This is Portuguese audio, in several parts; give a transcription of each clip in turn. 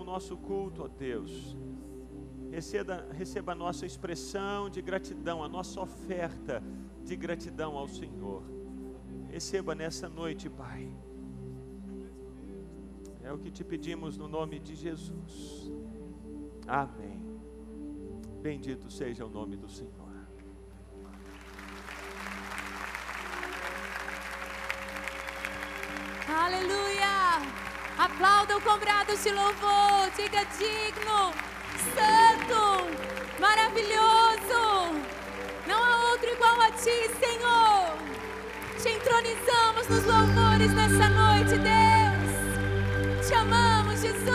nosso culto, ó Deus. Receba a nossa expressão de gratidão, a nossa oferta de gratidão ao Senhor. Receba nessa noite, Pai. É o que te pedimos no nome de Jesus. Amém. Bendito seja o nome do Senhor. Aleluia! Aplaudam com brados de louvor. Diga digno, santo, maravilhoso. Não há outro igual a ti, Senhor. Te entronizamos nos louvores nessa noite, Deus. Te amamos, Jesus.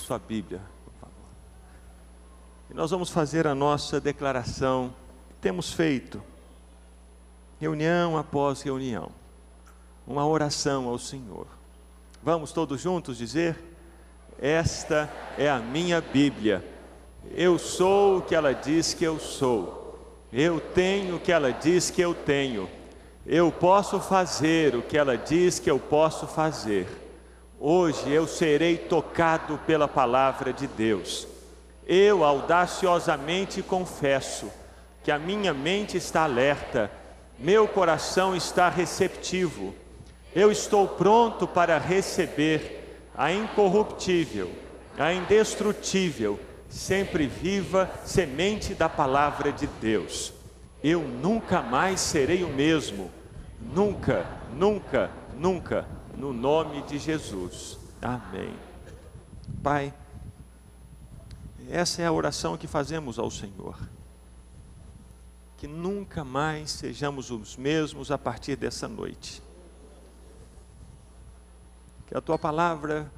sua Bíblia, por favor. E nós vamos fazer a nossa declaração que temos feito, reunião após reunião, uma oração ao Senhor. Vamos todos juntos dizer: esta é a minha Bíblia, eu sou o que ela diz que eu sou, eu tenho o que ela diz que eu tenho, eu posso fazer o que ela diz que eu posso fazer. Hoje eu serei tocado pela palavra de Deus. Eu audaciosamente confesso que a minha mente está alerta, meu coração está receptivo. Eu estou pronto para receber a incorruptível, a indestrutível, sempre viva semente da palavra de Deus. Eu nunca mais serei o mesmo. Nunca, nunca, nunca. No nome de Jesus. Amém. Pai, essa é a oração que fazemos ao Senhor. Que nunca mais sejamos os mesmos a partir dessa noite. Que a Tua palavra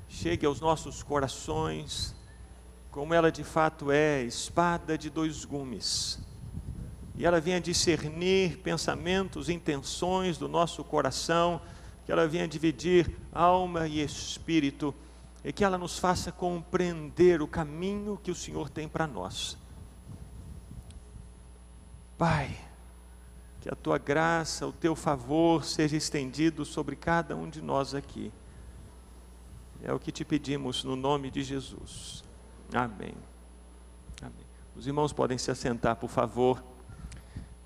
chegue aos nossos corações, como ela de fato é, espada de dois gumes. E ela venha discernir pensamentos, intenções do nosso coração, que ela venha dividir alma e espírito, e que ela nos faça compreender o caminho que o Senhor tem para nós. Pai, que a Tua graça, o Teu favor seja estendido sobre cada um de nós aqui. É o que te pedimos no nome de Jesus. Amém. Amém. Os irmãos podem se assentar, por favor.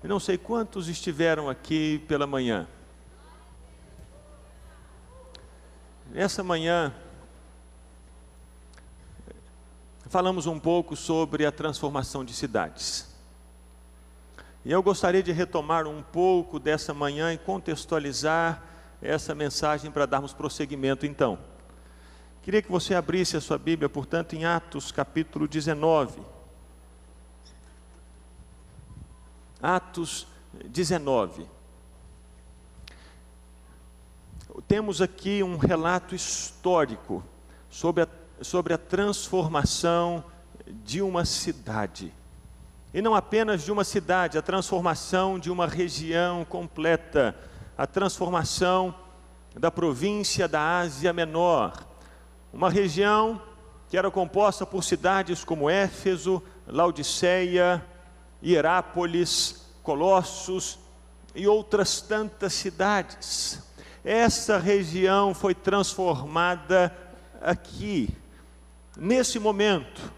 Eu não sei quantos estiveram aqui pela manhã. Essa manhã, falamos um pouco sobre a transformação de cidades. E eu gostaria de retomar um pouco dessa manhã e contextualizar essa mensagem para darmos prosseguimento então. Queria que você abrisse a sua Bíblia, portanto, em Atos capítulo 19. Atos 19. Temos aqui um relato histórico sobre a transformação de uma cidade. E não apenas de uma cidade, a transformação de uma região completa, a transformação da província da Ásia Menor. Uma região que era composta por cidades como Éfeso, Laodiceia, Hierápolis, Colossos e outras tantas cidades. Essa região foi transformada aqui, nesse momento.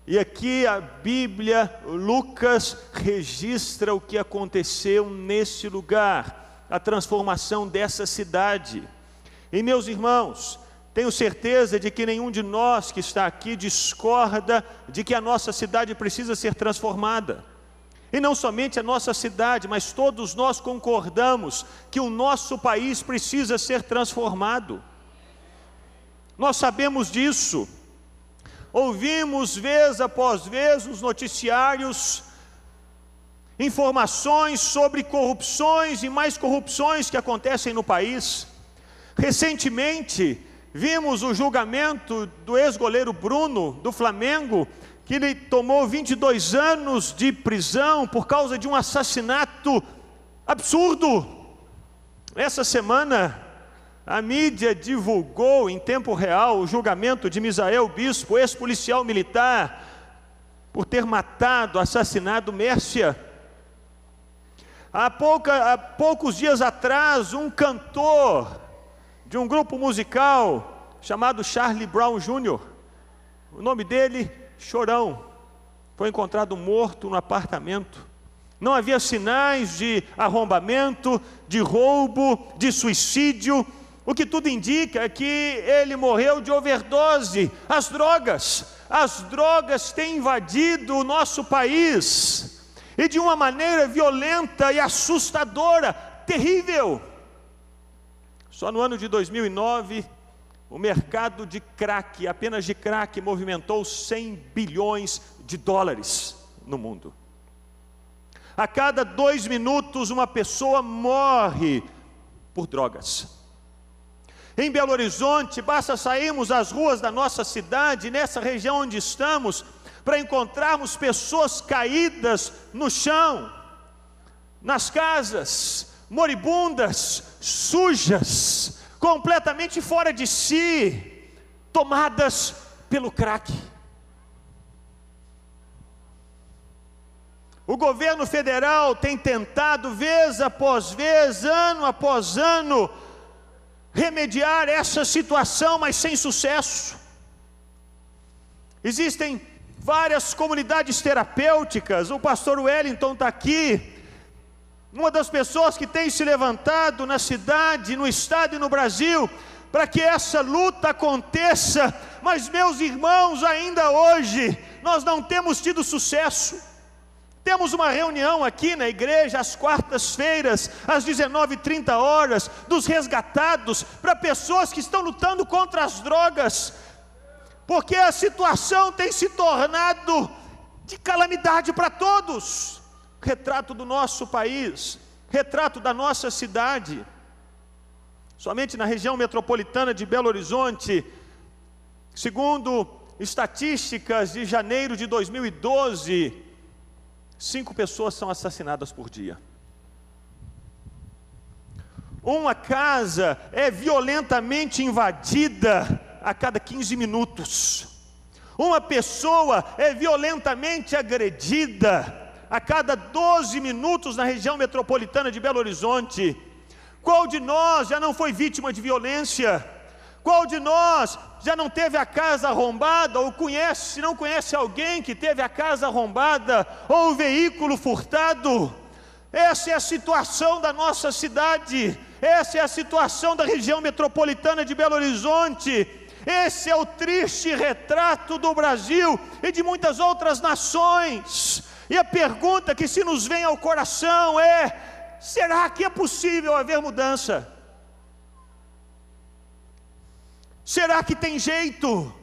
E aqui a Bíblia, Lucas, registra o que aconteceu nesse lugar, a transformação dessa cidade. E meus irmãos, tenho certeza de que nenhum de nós que está aqui discorda de que a nossa cidade precisa ser transformada. E não somente a nossa cidade, mas todos nós concordamos que o nosso país precisa ser transformado. Nós sabemos disso. Ouvimos vez após vez nos noticiários informações sobre corrupções e mais corrupções que acontecem no país. Recentemente, vimos o julgamento do ex-goleiro Bruno, do Flamengo, que ele tomou 22 anos de prisão por causa de um assassinato absurdo. Essa semana, a mídia divulgou em tempo real o julgamento de Misael Bispo, ex-policial militar, por ter matado, assassinado Mércia. Há poucos dias atrás, um cantor de um grupo musical chamado Charlie Brown Jr., o nome dele, Chorão, foi encontrado morto no apartamento. Não havia sinais de arrombamento, de roubo, de suicídio. O que tudo indica é que ele morreu de overdose. As drogas têm invadido o nosso país, e de uma maneira violenta e assustadora, terrível. Só no ano de 2009, o mercado de crack, apenas de crack, movimentou 100 bilhões de dólares no mundo. A cada 2 minutos, uma pessoa morre por drogas. Em Belo Horizonte, basta sairmos às ruas da nossa cidade, nessa região onde estamos, para encontrarmos pessoas caídas no chão, nas casas, moribundas, sujas, completamente fora de si, tomadas pelo crack. O governo federal tem tentado, vez após vez, ano após ano, remediar essa situação, mas sem sucesso. Existem várias comunidades terapêuticas, o pastor Wellington está aqui, uma das pessoas que tem se levantado na cidade, no estado e no Brasil, para que essa luta aconteça, mas meus irmãos, ainda hoje, nós não temos tido sucesso. Temos uma reunião aqui na igreja, às quartas-feiras, às 19h30, dos resgatados, para pessoas que estão lutando contra as drogas, porque a situação tem se tornado de calamidade para todos. Retrato do nosso país, retrato da nossa cidade. Somente na região metropolitana de Belo Horizonte, segundo estatísticas de janeiro de 2012, 5 pessoas são assassinadas por dia. Uma casa é violentamente invadida a cada 15 minutos. Uma pessoa é violentamente agredida a cada 12 minutos na região metropolitana de Belo Horizonte. Qual de nós já não foi vítima de violência? Qual de nós já não teve a casa arrombada, ou conhece, se não conhece alguém que teve a casa arrombada, ou o veículo furtado? Essa é a situação da nossa cidade, essa é a situação da região metropolitana de Belo Horizonte, esse é o triste retrato do Brasil e de muitas outras nações. E a pergunta que se nos vem ao coração é: será que é possível haver mudança? Será que tem jeito?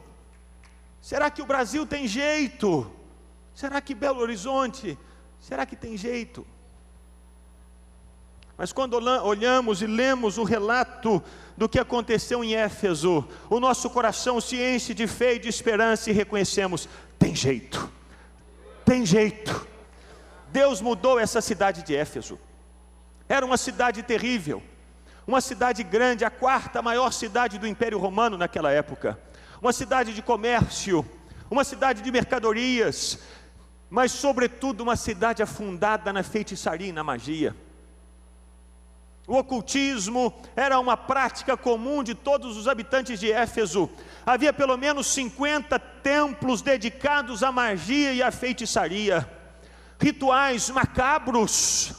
Será que o Brasil tem jeito? Será que Belo Horizonte, será que tem jeito? Mas quando olhamos e lemos o relato do que aconteceu em Éfeso, o nosso coração se enche de fé e de esperança e reconhecemos: tem jeito, tem jeito. Deus mudou essa cidade de Éfeso. Era uma cidade terrível, uma cidade grande, a 4ª maior cidade do Império Romano naquela época, uma cidade de comércio, uma cidade de mercadorias, mas sobretudo uma cidade afundada na feitiçaria e na magia. O ocultismo era uma prática comum de todos os habitantes de Éfeso. Havia pelo menos 50 templos dedicados à magia e à feitiçaria, rituais macabros,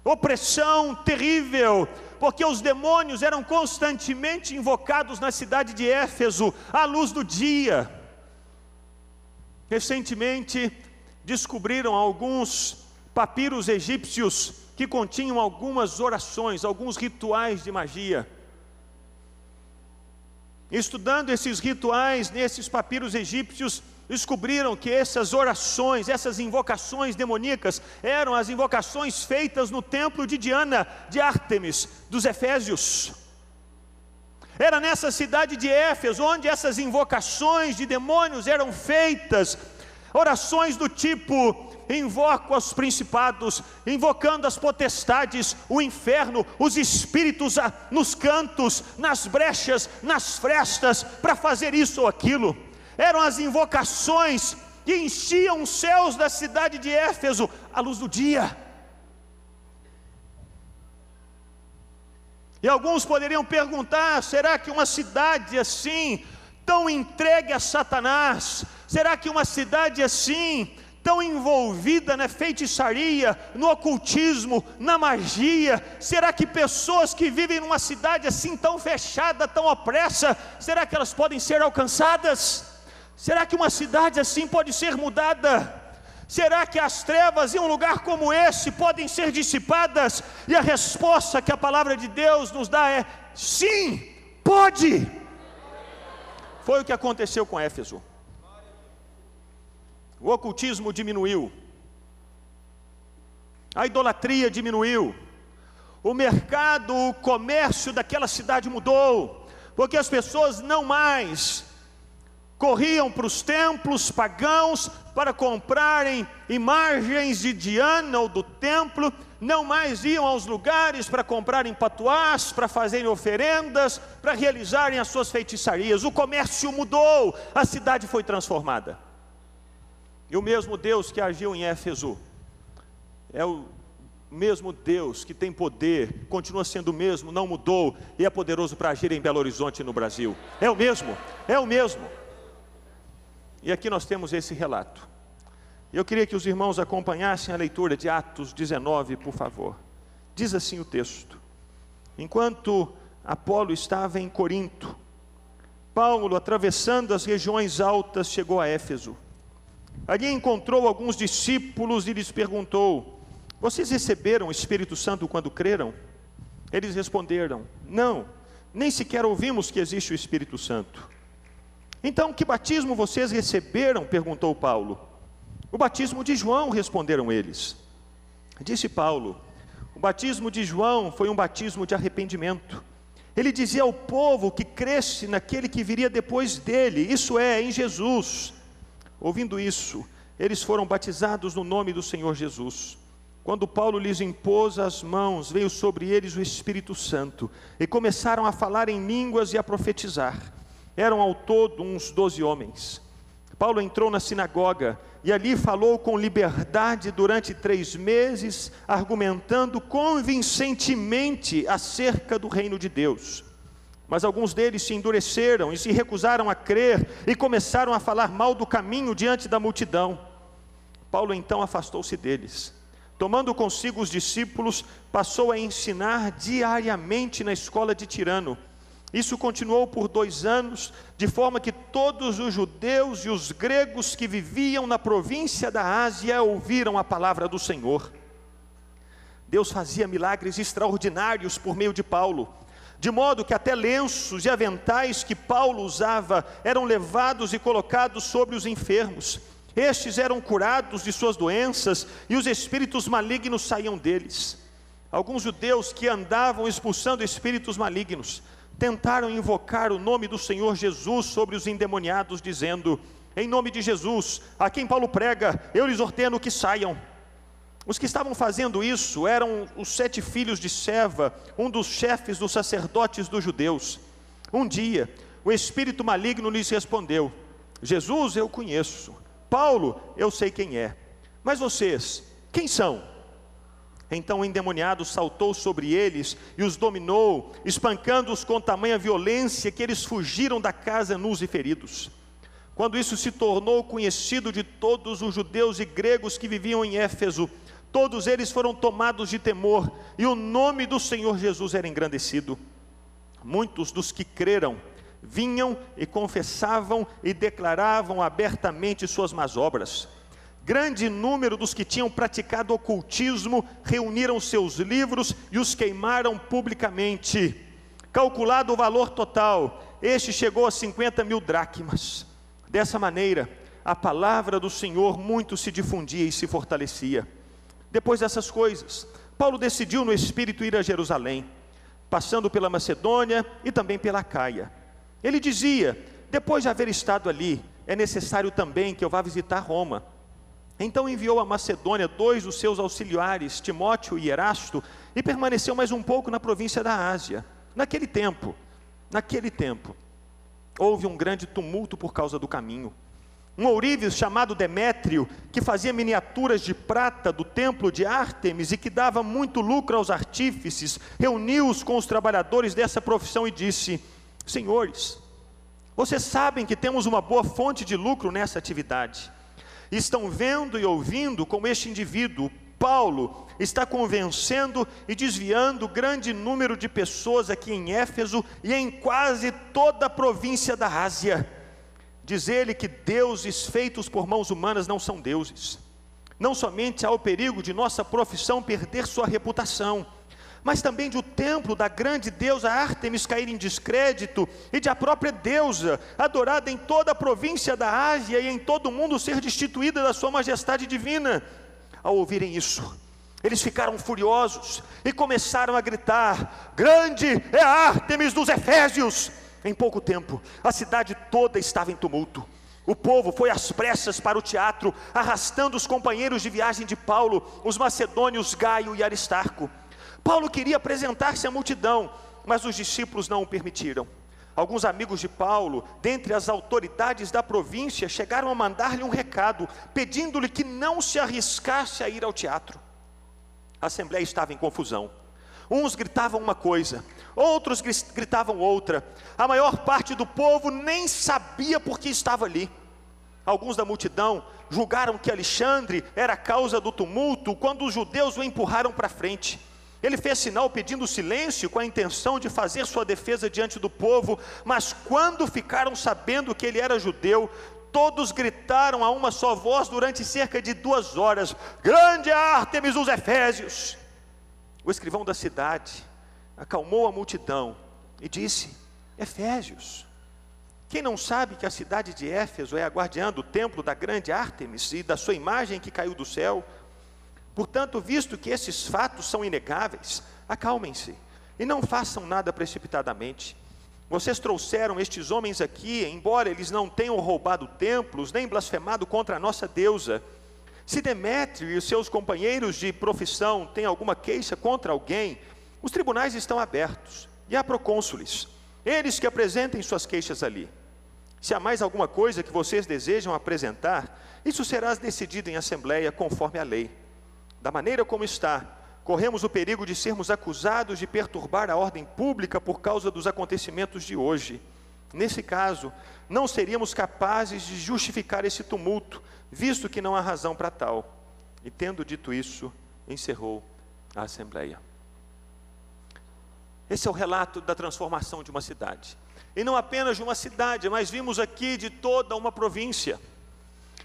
opressão terrível, porque os demônios eram constantemente invocados na cidade de Éfeso, à luz do dia. Recentemente, descobriram alguns papiros egípcios que continham algumas orações, alguns rituais de magia. Estudando esses rituais nesses papiros egípcios, descobriram que essas orações, essas invocações demoníacas, eram as invocações feitas no templo de Diana, de Ártemis, dos Efésios. Era nessa cidade de Éfeso onde essas invocações de demônios eram feitas, orações do tipo: invoco os principados, invocando as potestades, o inferno, os espíritos nos cantos, nas brechas, nas frestas, para fazer isso ou aquilo. Eram as invocações que enchiam os céus da cidade de Éfeso à luz do dia. E alguns poderiam perguntar: será que uma cidade assim, tão entregue a Satanás, será que uma cidade assim, tão envolvida na feitiçaria, no ocultismo, na magia, será que pessoas que vivem numa cidade assim tão fechada, tão opressa, será que elas podem ser alcançadas? Será que uma cidade assim pode ser mudada? Será que as trevas em um lugar como esse podem ser dissipadas? E a resposta que a palavra de Deus nos dá é: sim, pode. Foi o que aconteceu com Éfeso. O ocultismo diminuiu, a idolatria diminuiu, o mercado, o comércio daquela cidade mudou, porque as pessoas não mais corriam para os templos pagãos para comprarem imagens de Diana ou do templo, não mais iam aos lugares para comprarem patuás, para fazerem oferendas, para realizarem as suas feitiçarias. O comércio mudou, a cidade foi transformada. E o mesmo Deus que agiu em Éfeso é o mesmo Deus que tem poder, continua sendo o mesmo, não mudou, e é poderoso para agir em Belo Horizonte, no Brasil. É o mesmo, é o mesmo. E aqui nós temos esse relato. Eu queria que os irmãos acompanhassem a leitura de Atos 19, por favor. Diz assim o texto: enquanto Apolo estava em Corinto, Paulo, atravessando as regiões altas, chegou a Éfeso. Ali encontrou alguns discípulos e lhes perguntou: vocês receberam o Espírito Santo quando creram? Eles responderam: não, nem sequer ouvimos que existe o Espírito Santo. Então, que batismo vocês receberam? Perguntou Paulo. O batismo de João, responderam eles. Disse Paulo: o batismo de João foi um batismo de arrependimento. Ele dizia ao povo que cresce naquele que viria depois dele, isso é, em Jesus. Ouvindo isso, eles foram batizados no nome do Senhor Jesus. Quando Paulo lhes impôs as mãos, veio sobre eles o Espírito Santo, e começaram a falar em línguas e a profetizar. Eram ao todo uns 12 homens. Paulo entrou na sinagoga, e ali falou com liberdade durante 3 meses, argumentando convincentemente acerca do reino de Deus. Mas alguns deles se endureceram e se recusaram a crer, e começaram a falar mal do caminho diante da multidão. Paulo então afastou-se deles. Tomando consigo os discípulos, passou a ensinar diariamente na escola de Tirano. Isso continuou por 2 anos, de forma que todos os judeus e os gregos que viviam na província da Ásia ouviram a palavra do Senhor. Deus fazia milagres extraordinários por meio de Paulo, de modo que até lenços e aventais que Paulo usava eram levados e colocados sobre os enfermos. Estes eram curados de suas doenças, e os espíritos malignos saíam deles. Alguns judeus que andavam expulsando espíritos malignos tentaram invocar o nome do Senhor Jesus sobre os endemoniados, dizendo: em nome de Jesus, a quem Paulo prega, eu lhes ordeno que saiam. Os que estavam fazendo isso eram os 7 filhos de Seva, um dos chefes dos sacerdotes dos judeus. Um dia, o espírito maligno lhes respondeu: Jesus eu conheço, Paulo eu sei quem é, mas vocês, quem são? Então o endemoniado saltou sobre eles e os dominou, espancando-os com tamanha violência que eles fugiram da casa nus e feridos. Quando isso se tornou conhecido de todos os judeus e gregos que viviam em Éfeso, todos eles foram tomados de temor, e o nome do Senhor Jesus era engrandecido. Muitos dos que creram vinham e confessavam e declaravam abertamente suas más obras. Grande número dos que tinham praticado ocultismo reuniram seus livros e os queimaram publicamente. Calculado o valor total, este chegou a 50.000 dracmas. Dessa maneira, a palavra do Senhor muito se difundia e se fortalecia. Depois dessas coisas, Paulo decidiu no Espírito ir a Jerusalém, passando pela Macedônia e também pela Acaia. Ele dizia: depois de haver estado ali, é necessário também que eu vá visitar Roma. Então enviou a Macedônia 2 dos seus auxiliares, Timóteo e Erasto, e permaneceu mais um pouco na província da Ásia. Naquele tempo, houve um grande tumulto por causa do caminho. Um ourives chamado Demétrio, que fazia miniaturas de prata do templo de Ártemis e que dava muito lucro aos artífices, reuniu-os com os trabalhadores dessa profissão e disse: senhores, vocês sabem que temos uma boa fonte de lucro nessa atividade. Estão vendo e ouvindo como este indivíduo, Paulo, está convencendo e desviando grande número de pessoas aqui em Éfeso e em quase toda a província da Ásia. Diz ele que deuses feitos por mãos humanas não são deuses. Não somente há o perigo de nossa profissão perder sua reputação, mas também de o templo da grande deusa Ártemis cair em descrédito, e de a própria deusa, adorada em toda a província da Ásia e em todo o mundo, ser destituída da sua majestade divina. Ao ouvirem isso, eles ficaram furiosos e começaram a gritar: grande é a Ártemis dos Efésios! Em pouco tempo, a cidade toda estava em tumulto. O povo foi às pressas para o teatro, arrastando os companheiros de viagem de Paulo, os macedônios Gaio e Aristarco. Paulo queria apresentar-se à multidão, mas os discípulos não o permitiram. Alguns amigos de Paulo, dentre as autoridades da província, chegaram a mandar-lhe um recado, pedindo-lhe que não se arriscasse a ir ao teatro. A assembleia estava em confusão. Uns gritavam uma coisa, outros gritavam outra. A maior parte do povo nem sabia por que estava ali. Alguns da multidão julgaram que Alexandre era a causa do tumulto, quando os judeus o empurraram para frente. Ele fez sinal pedindo silêncio, com a intenção de fazer sua defesa diante do povo, mas quando ficaram sabendo que ele era judeu, todos gritaram a uma só voz durante cerca de 2 horas: grande Ártemis dos Efésios! O escrivão da cidade acalmou a multidão e disse: Efésios, quem não sabe que a cidade de Éfeso é a guardiã do templo da grande Ártemis e da sua imagem que caiu do céu? Portanto, visto que esses fatos são inegáveis, acalmem-se e não façam nada precipitadamente. Vocês trouxeram estes homens aqui, embora eles não tenham roubado templos, nem blasfemado contra a nossa deusa. Se Demétrio e os seus companheiros de profissão têm alguma queixa contra alguém, os tribunais estão abertos, e há procônsules, eles que apresentem suas queixas ali. Se há mais alguma coisa que vocês desejam apresentar, isso será decidido em assembleia conforme a lei. Da maneira como está, corremos o perigo de sermos acusados de perturbar a ordem pública por causa dos acontecimentos de hoje. Nesse caso, não seríamos capazes de justificar esse tumulto, visto que não há razão para tal. E tendo dito isso, encerrou a assembleia. Esse é o relato da transformação de uma cidade. E não apenas de uma cidade, mas vimos aqui de toda uma província.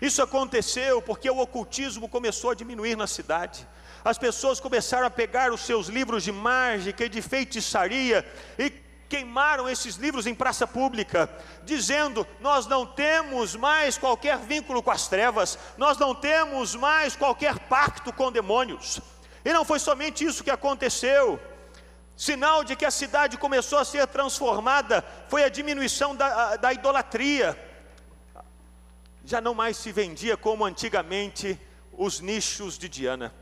Isso aconteceu porque o ocultismo começou a diminuir na cidade. As pessoas começaram a pegar os seus livros de mágica e de feitiçaria e queimaram esses livros em praça pública, dizendo: nós não temos mais qualquer vínculo com as trevas, nós não temos mais qualquer pacto com demônios. E não foi somente isso que aconteceu. Sinal de que a cidade começou a ser transformada foi a diminuição da idolatria. Já não mais se vendia como antigamente os nichos de Diana,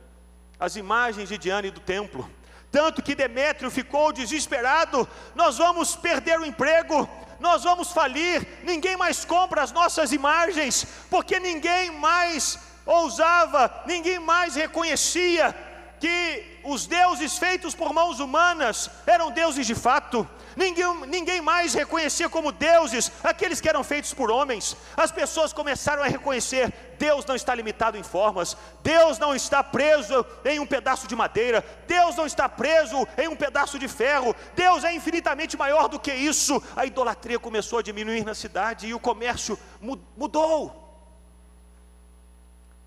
as imagens de Diana e do templo. Tanto que Demétrio ficou desesperado: nós vamos perder o emprego, nós vamos falir, ninguém mais compra as nossas imagens, porque ninguém mais ousava, ninguém mais reconhecia que os deuses feitos por mãos humanas eram deuses de fato. Ninguém mais reconhecia como deuses aqueles que eram feitos por homens. As pessoas começaram a reconhecer: Deus não está limitado em formas, Deus não está preso em um pedaço de madeira, Deus não está preso em um pedaço de ferro, Deus é infinitamente maior do que isso. A idolatria começou a diminuir na cidade e o comércio mudou.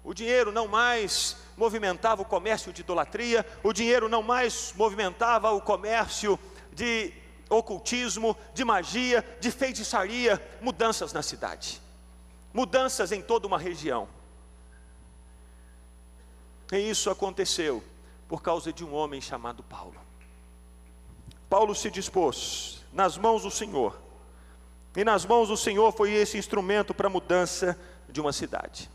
O dinheiro não mais movimentava o comércio de idolatria, o dinheiro não mais movimentava o comércio de ocultismo, de magia, de feitiçaria. Mudanças na cidade, mudanças em toda uma região. E isso aconteceu por causa de um homem chamado Paulo. Paulo se dispôs nas mãos do Senhor, e nas mãos do Senhor foi esse instrumento para a mudança de uma cidade.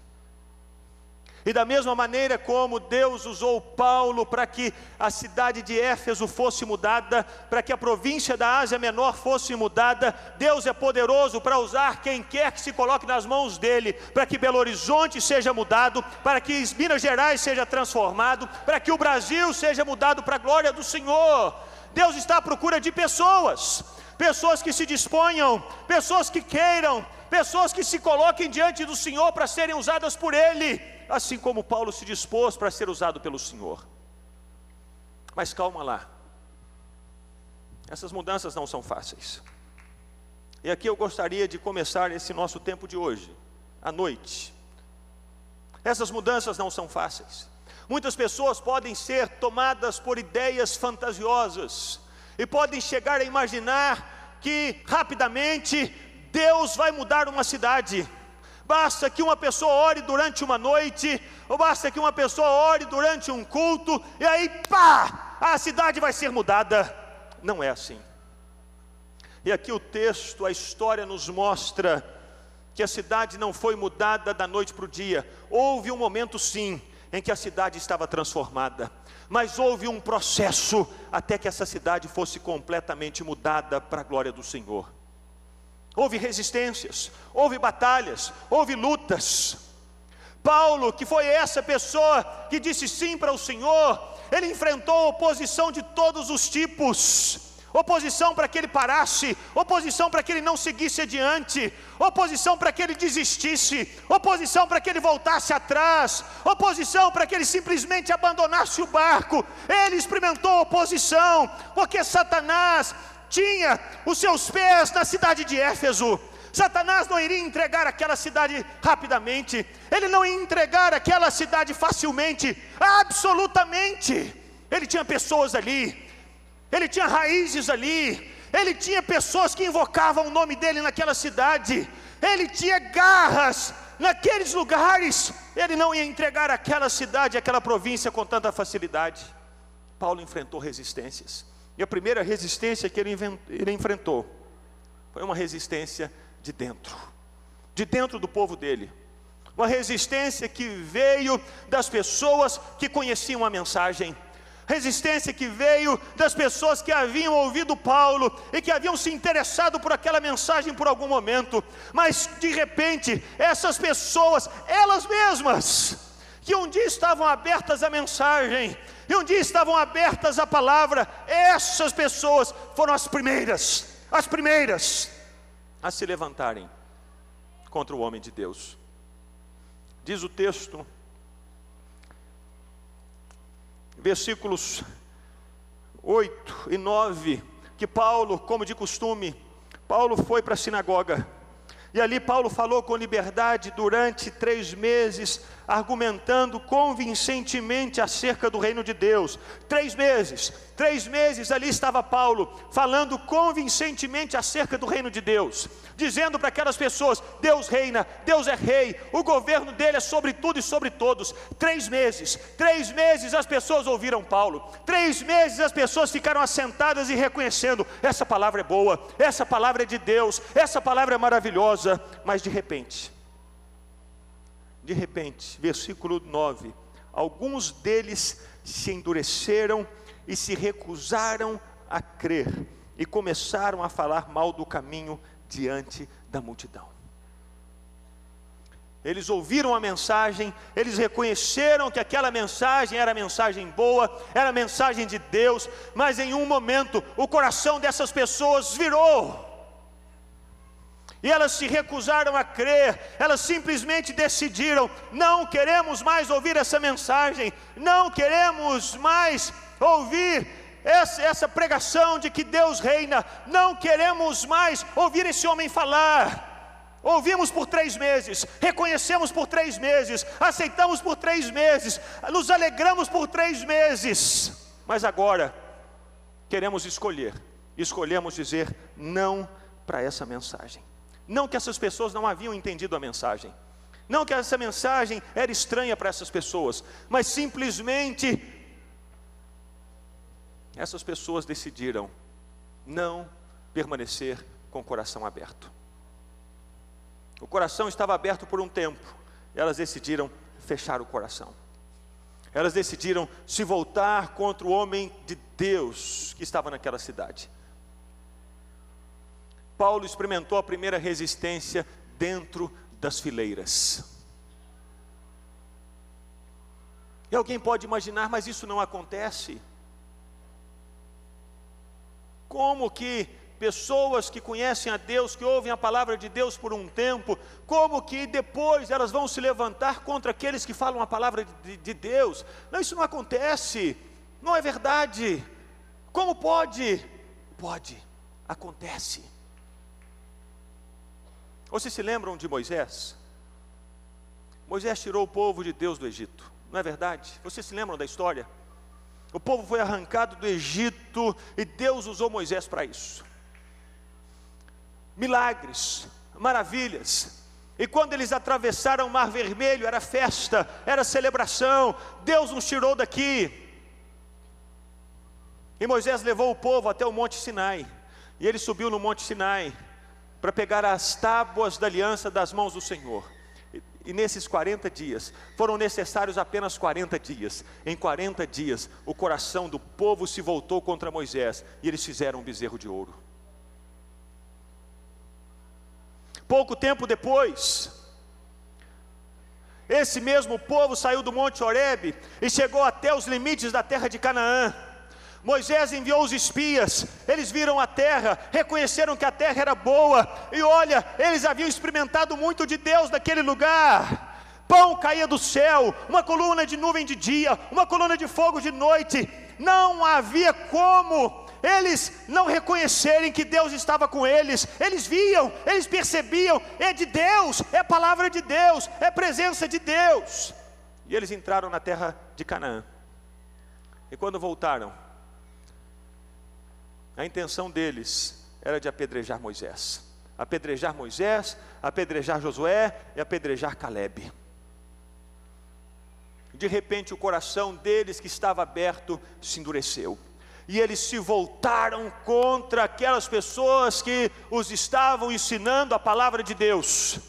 E da mesma maneira como Deus usou Paulo para que a cidade de Éfeso fosse mudada, para que a província da Ásia Menor fosse mudada, Deus é poderoso para usar quem quer que se coloque nas mãos dele, para que Belo Horizonte seja mudado, para que Minas Gerais seja transformado, para que o Brasil seja mudado para a glória do Senhor. Deus está à procura de pessoas que se disponham, pessoas que queiram, pessoas que se coloquem diante do Senhor para serem usadas por Ele, assim como Paulo se dispôs para ser usado pelo Senhor. Mas calma lá, essas mudanças não são fáceis. E aqui eu gostaria de começar esse nosso tempo de hoje, à noite. Essas mudanças não são fáceis. Muitas pessoas podem ser tomadas por ideias fantasiosas e podem chegar a imaginar que rapidamente Deus vai mudar uma cidade. Basta que uma pessoa ore durante uma noite, ou basta que uma pessoa ore durante um culto, e aí pá, a cidade vai ser mudada. Não é assim. E aqui o texto, a história nos mostra que a cidade não foi mudada da noite para o dia. Houve um momento sim, em que a cidade estava transformada, mas houve um processo até que essa cidade fosse completamente mudada para a glória do Senhor. Houve resistências, houve batalhas, houve lutas. Paulo, que foi essa pessoa que disse sim para o Senhor, ele enfrentou oposição de todos os tipos. Oposição para que ele parasse, oposição para que ele não seguisse adiante, oposição para que ele desistisse, oposição para que ele voltasse atrás, oposição para que ele simplesmente abandonasse o barco. Ele experimentou oposição, porque Satanás tinha os seus pés na cidade de Éfeso. Satanás não iria entregar aquela cidade rapidamente, ele não ia entregar aquela cidade facilmente, absolutamente. Ele tinha pessoas ali, ele tinha raízes ali, ele tinha pessoas que invocavam o nome dele naquela cidade, ele tinha garras naqueles lugares. Ele não ia entregar aquela cidade, aquela província com tanta facilidade. Paulo enfrentou resistências, e a primeira resistência que ele enfrentou foi uma resistência de dentro do povo dele, uma resistência que veio das pessoas que conheciam a mensagem, resistência que veio das pessoas que haviam ouvido Paulo e que haviam se interessado por aquela mensagem por algum momento, mas de repente essas pessoas, elas mesmas, que um dia estavam abertas à mensagem, e um dia estavam abertas à palavra, essas pessoas foram as primeiras a se levantarem contra o homem de Deus. Diz o texto, versículos 8 e 9, que Paulo, como de costume, Paulo foi para a sinagoga, e ali Paulo falou com liberdade durante 3 meses, argumentando convincentemente acerca do reino de Deus. 3 meses ali estava Paulo, falando convincentemente acerca do reino de Deus, dizendo para aquelas pessoas: Deus reina, Deus é rei, o governo dele é sobre tudo e sobre todos. 3 meses as pessoas ouviram Paulo, 3 meses as pessoas ficaram assentadas e reconhecendo: essa palavra é boa, essa palavra é de Deus, essa palavra é maravilhosa. Mas de repente, versículo 9, alguns deles se endureceram e se recusaram a crer, e começaram a falar mal do caminho diante da multidão. Eles ouviram a mensagem, eles reconheceram que aquela mensagem era mensagem boa, era mensagem de Deus, mas em um momento o coração dessas pessoas virou, e elas se recusaram a crer. Elas simplesmente decidiram: não queremos mais ouvir essa mensagem, não queremos mais ouvir essa pregação de que Deus reina, não queremos mais ouvir esse homem falar. Ouvimos por 3 meses, reconhecemos por 3 meses, aceitamos por 3 meses, nos alegramos por 3 meses, mas agora queremos escolhemos dizer não para essa mensagem. Não que essas pessoas não haviam entendido a mensagem, não que essa mensagem era estranha para essas pessoas, mas simplesmente essas pessoas decidiram não permanecer com o coração aberto. O coração estava aberto por um tempo, elas decidiram fechar o coração. Elas decidiram se voltar contra o homem de Deus que estava naquela cidade. Paulo experimentou a primeira resistência dentro das fileiras. E alguém pode imaginar: mas isso não acontece? Como que pessoas que conhecem a Deus, que ouvem a palavra de Deus por um tempo, como que depois elas vão se levantar contra aqueles que falam a palavra de Deus? Não, isso não acontece, não é verdade. Como pode? Pode, acontece. Vocês se lembram de Moisés? Moisés tirou o povo de Deus do Egito, não é verdade? Vocês se lembram da história? O povo foi arrancado do Egito e Deus usou Moisés para isso. Milagres, maravilhas. E quando eles atravessaram o Mar Vermelho, era festa, era celebração. Deus nos tirou daqui. E Moisés levou o povo até o Monte Sinai. E ele subiu no Monte Sinai para pegar as tábuas da aliança das mãos do Senhor. E nesses 40 dias, foram necessários apenas 40 dias. Em 40 dias, o coração do povo se voltou contra Moisés, e eles fizeram um bezerro de ouro. Pouco tempo depois, esse mesmo povo saiu do Monte Horebe e chegou até os limites da terra de Canaã. Moisés enviou os espias, eles viram a terra, reconheceram que a terra era boa, e olha, eles haviam experimentado muito de Deus naquele lugar. Pão caía do céu, uma coluna de nuvem de dia, uma coluna de fogo de noite. Não havia como eles não reconhecerem que Deus estava com eles. Eles viam, eles percebiam, é de Deus, é palavra de Deus, é presença de Deus. E eles entraram na terra de Canaã. E quando voltaram, a intenção deles era de apedrejar Moisés, apedrejar Josué e apedrejar Calebe. De repente o coração deles, que estava aberto, se endureceu, e eles se voltaram contra aquelas pessoas que os estavam ensinando a palavra de Deus.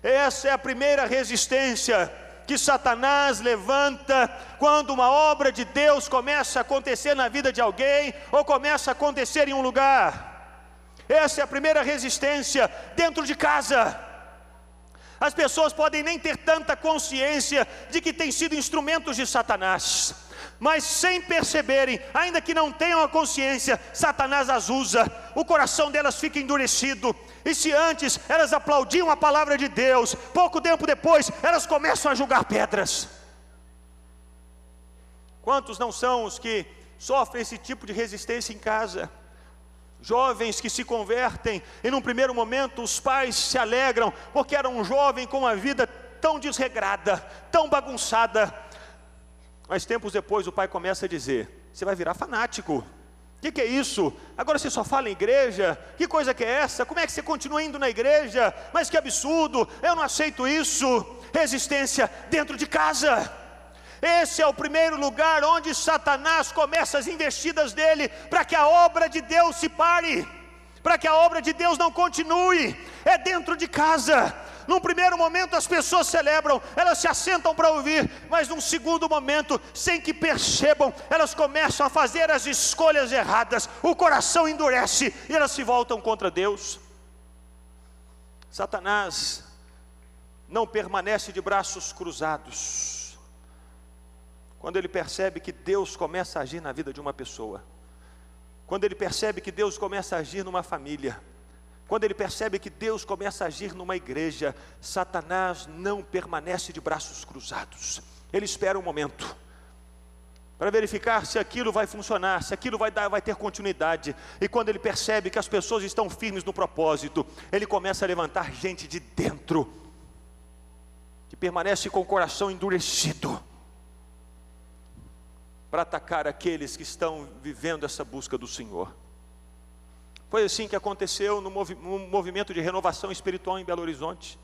Essa é a primeira resistência que Satanás levanta quando uma obra de Deus começa a acontecer na vida de alguém, ou começa a acontecer em um lugar. Essa é a primeira resistência dentro de casa. As pessoas podem nem ter tanta consciência de que têm sido instrumentos de Satanás, mas sem perceberem, ainda que não tenham a consciência, Satanás as usa, o coração delas fica endurecido. E se antes elas aplaudiam a palavra de Deus, pouco tempo depois elas começam a julgar pedras. Quantos não são os que sofrem esse tipo de resistência em casa? Jovens que se convertem, e num primeiro momento os pais se alegram, porque era um jovem com uma vida tão desregrada, tão bagunçada. Mas tempos depois o pai começa a dizer: você vai virar fanático. O que é isso? Agora você só fala em igreja? Que coisa que é essa? Como é que você continua indo na igreja? Mas que absurdo, eu não aceito isso. Resistência dentro de casa. Esse é o primeiro lugar onde Satanás começa as investidas dele, para que a obra de Deus se pare, para que a obra de Deus não continue. É dentro de casa. Num primeiro momento as pessoas celebram, elas se assentam para ouvir, mas num segundo momento, sem que percebam, elas começam a fazer as escolhas erradas, o coração endurece e elas se voltam contra Deus. Satanás não permanece de braços cruzados. Quando ele percebe que Deus começa a agir na vida de uma pessoa, quando ele percebe que Deus começa a agir numa família, quando ele percebe que Deus começa a agir numa igreja, Satanás não permanece de braços cruzados. Ele espera um momento para verificar se aquilo vai funcionar, se aquilo vai ter continuidade. E quando ele percebe que as pessoas estão firmes no propósito, ele começa a levantar gente de dentro, que permanece com o coração endurecido, para atacar aqueles que estão vivendo essa busca do Senhor. Foi assim que aconteceu no movimento de renovação espiritual em Belo Horizonte,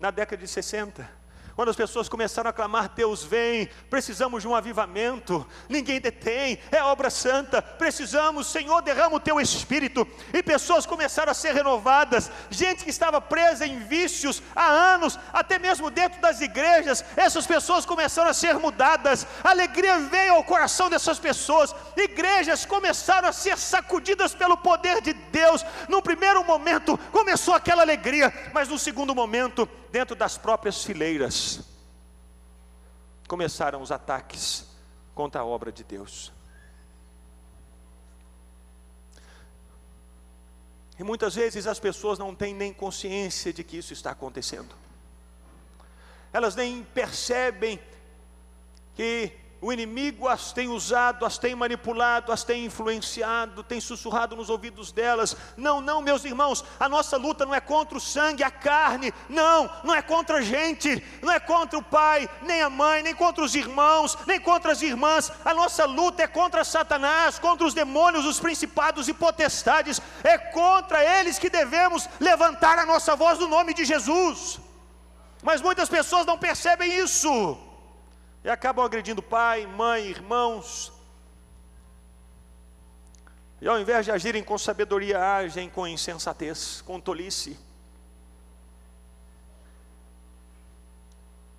na década de 60. Quando as pessoas começaram a clamar: Deus vem, precisamos de um avivamento, ninguém detém, é obra santa, precisamos, Senhor, derrama o teu Espírito. E pessoas começaram a ser renovadas, gente que estava presa em vícios há anos, até mesmo dentro das igrejas, essas pessoas começaram a ser mudadas, a alegria veio ao coração dessas pessoas, igrejas começaram a ser sacudidas pelo poder de Deus. No primeiro momento começou aquela alegria, mas no segundo momento, dentro das próprias fileiras, começaram os ataques contra a obra de Deus. E muitas vezes as pessoas não têm nem consciência de que isso está acontecendo. Elas nem percebem que o inimigo as tem usado, as tem manipulado, as tem influenciado, tem sussurrado nos ouvidos delas. Não, meus irmãos, a nossa luta não é contra o sangue, a carne, não é contra a gente, não é contra o pai, nem a mãe, nem contra os irmãos, nem contra as irmãs. A nossa luta é contra Satanás, contra os demônios, os principados e potestades. É contra eles que devemos levantar a nossa voz no nome de Jesus. Mas muitas pessoas não percebem isso e acabam agredindo pai, mãe, irmãos. E ao invés de agirem com sabedoria, agem com insensatez, com tolice.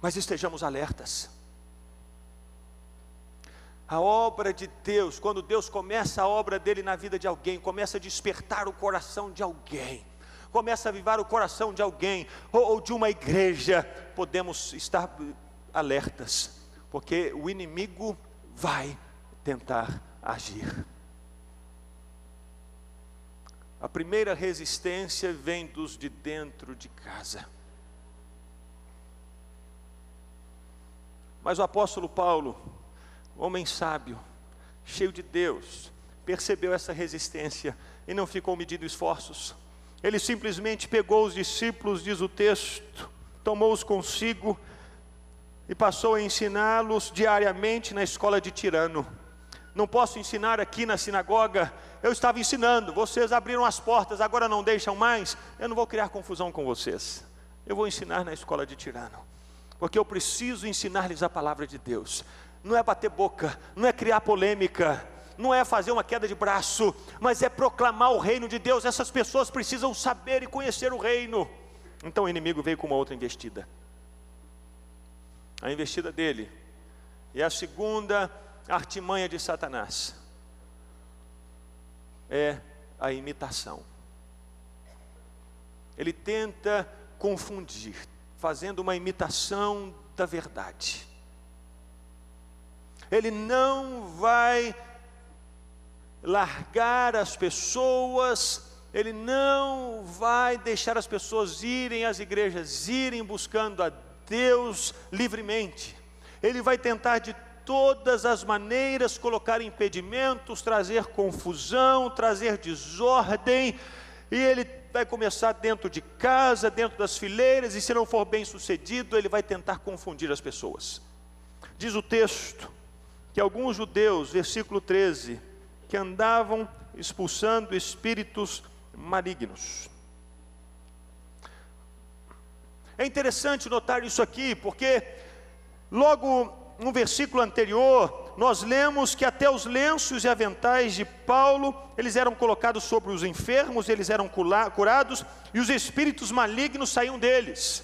Mas estejamos alertas. A obra de Deus, quando Deus começa a obra dele na vida de alguém, começa a despertar o coração de alguém, começa a avivar o coração de alguém, ou de uma igreja, podemos estar alertas, porque o inimigo vai tentar agir. A primeira resistência vem dos de dentro de casa. Mas o apóstolo Paulo, homem sábio, cheio de Deus, percebeu essa resistência e não ficou medindo esforços. Ele simplesmente pegou os discípulos, diz o texto, tomou-os consigo e passou a ensiná-los diariamente na escola de Tirano. Não posso ensinar aqui na sinagoga, eu estava ensinando, vocês abriram as portas, agora não deixam mais, eu não vou criar confusão com vocês, eu vou ensinar na escola de Tirano, porque eu preciso ensinar-lhes a palavra de Deus. Não é bater boca, não é criar polêmica, não é fazer uma queda de braço, mas é proclamar o reino de Deus. Essas pessoas precisam saber e conhecer o reino. Então o inimigo veio com uma outra investida. A investida dele é a segunda artimanha de Satanás, é a imitação. Ele tenta confundir, fazendo uma imitação da verdade. Ele não vai largar as pessoas, ele não vai deixar as pessoas irem às igrejas, irem buscando a Deus livremente. Ele vai tentar de todas as maneiras colocar impedimentos, trazer confusão, trazer desordem, e ele vai começar dentro de casa, dentro das fileiras, e se não for bem sucedido, ele vai tentar confundir as pessoas. Diz o texto que alguns judeus, versículo 13, que andavam expulsando espíritos malignos. É interessante notar isso aqui, porque logo no versículo anterior, nós lemos que até os lenços e aventais de Paulo, eles eram colocados sobre os enfermos, eles eram curados, e os espíritos malignos saíam deles.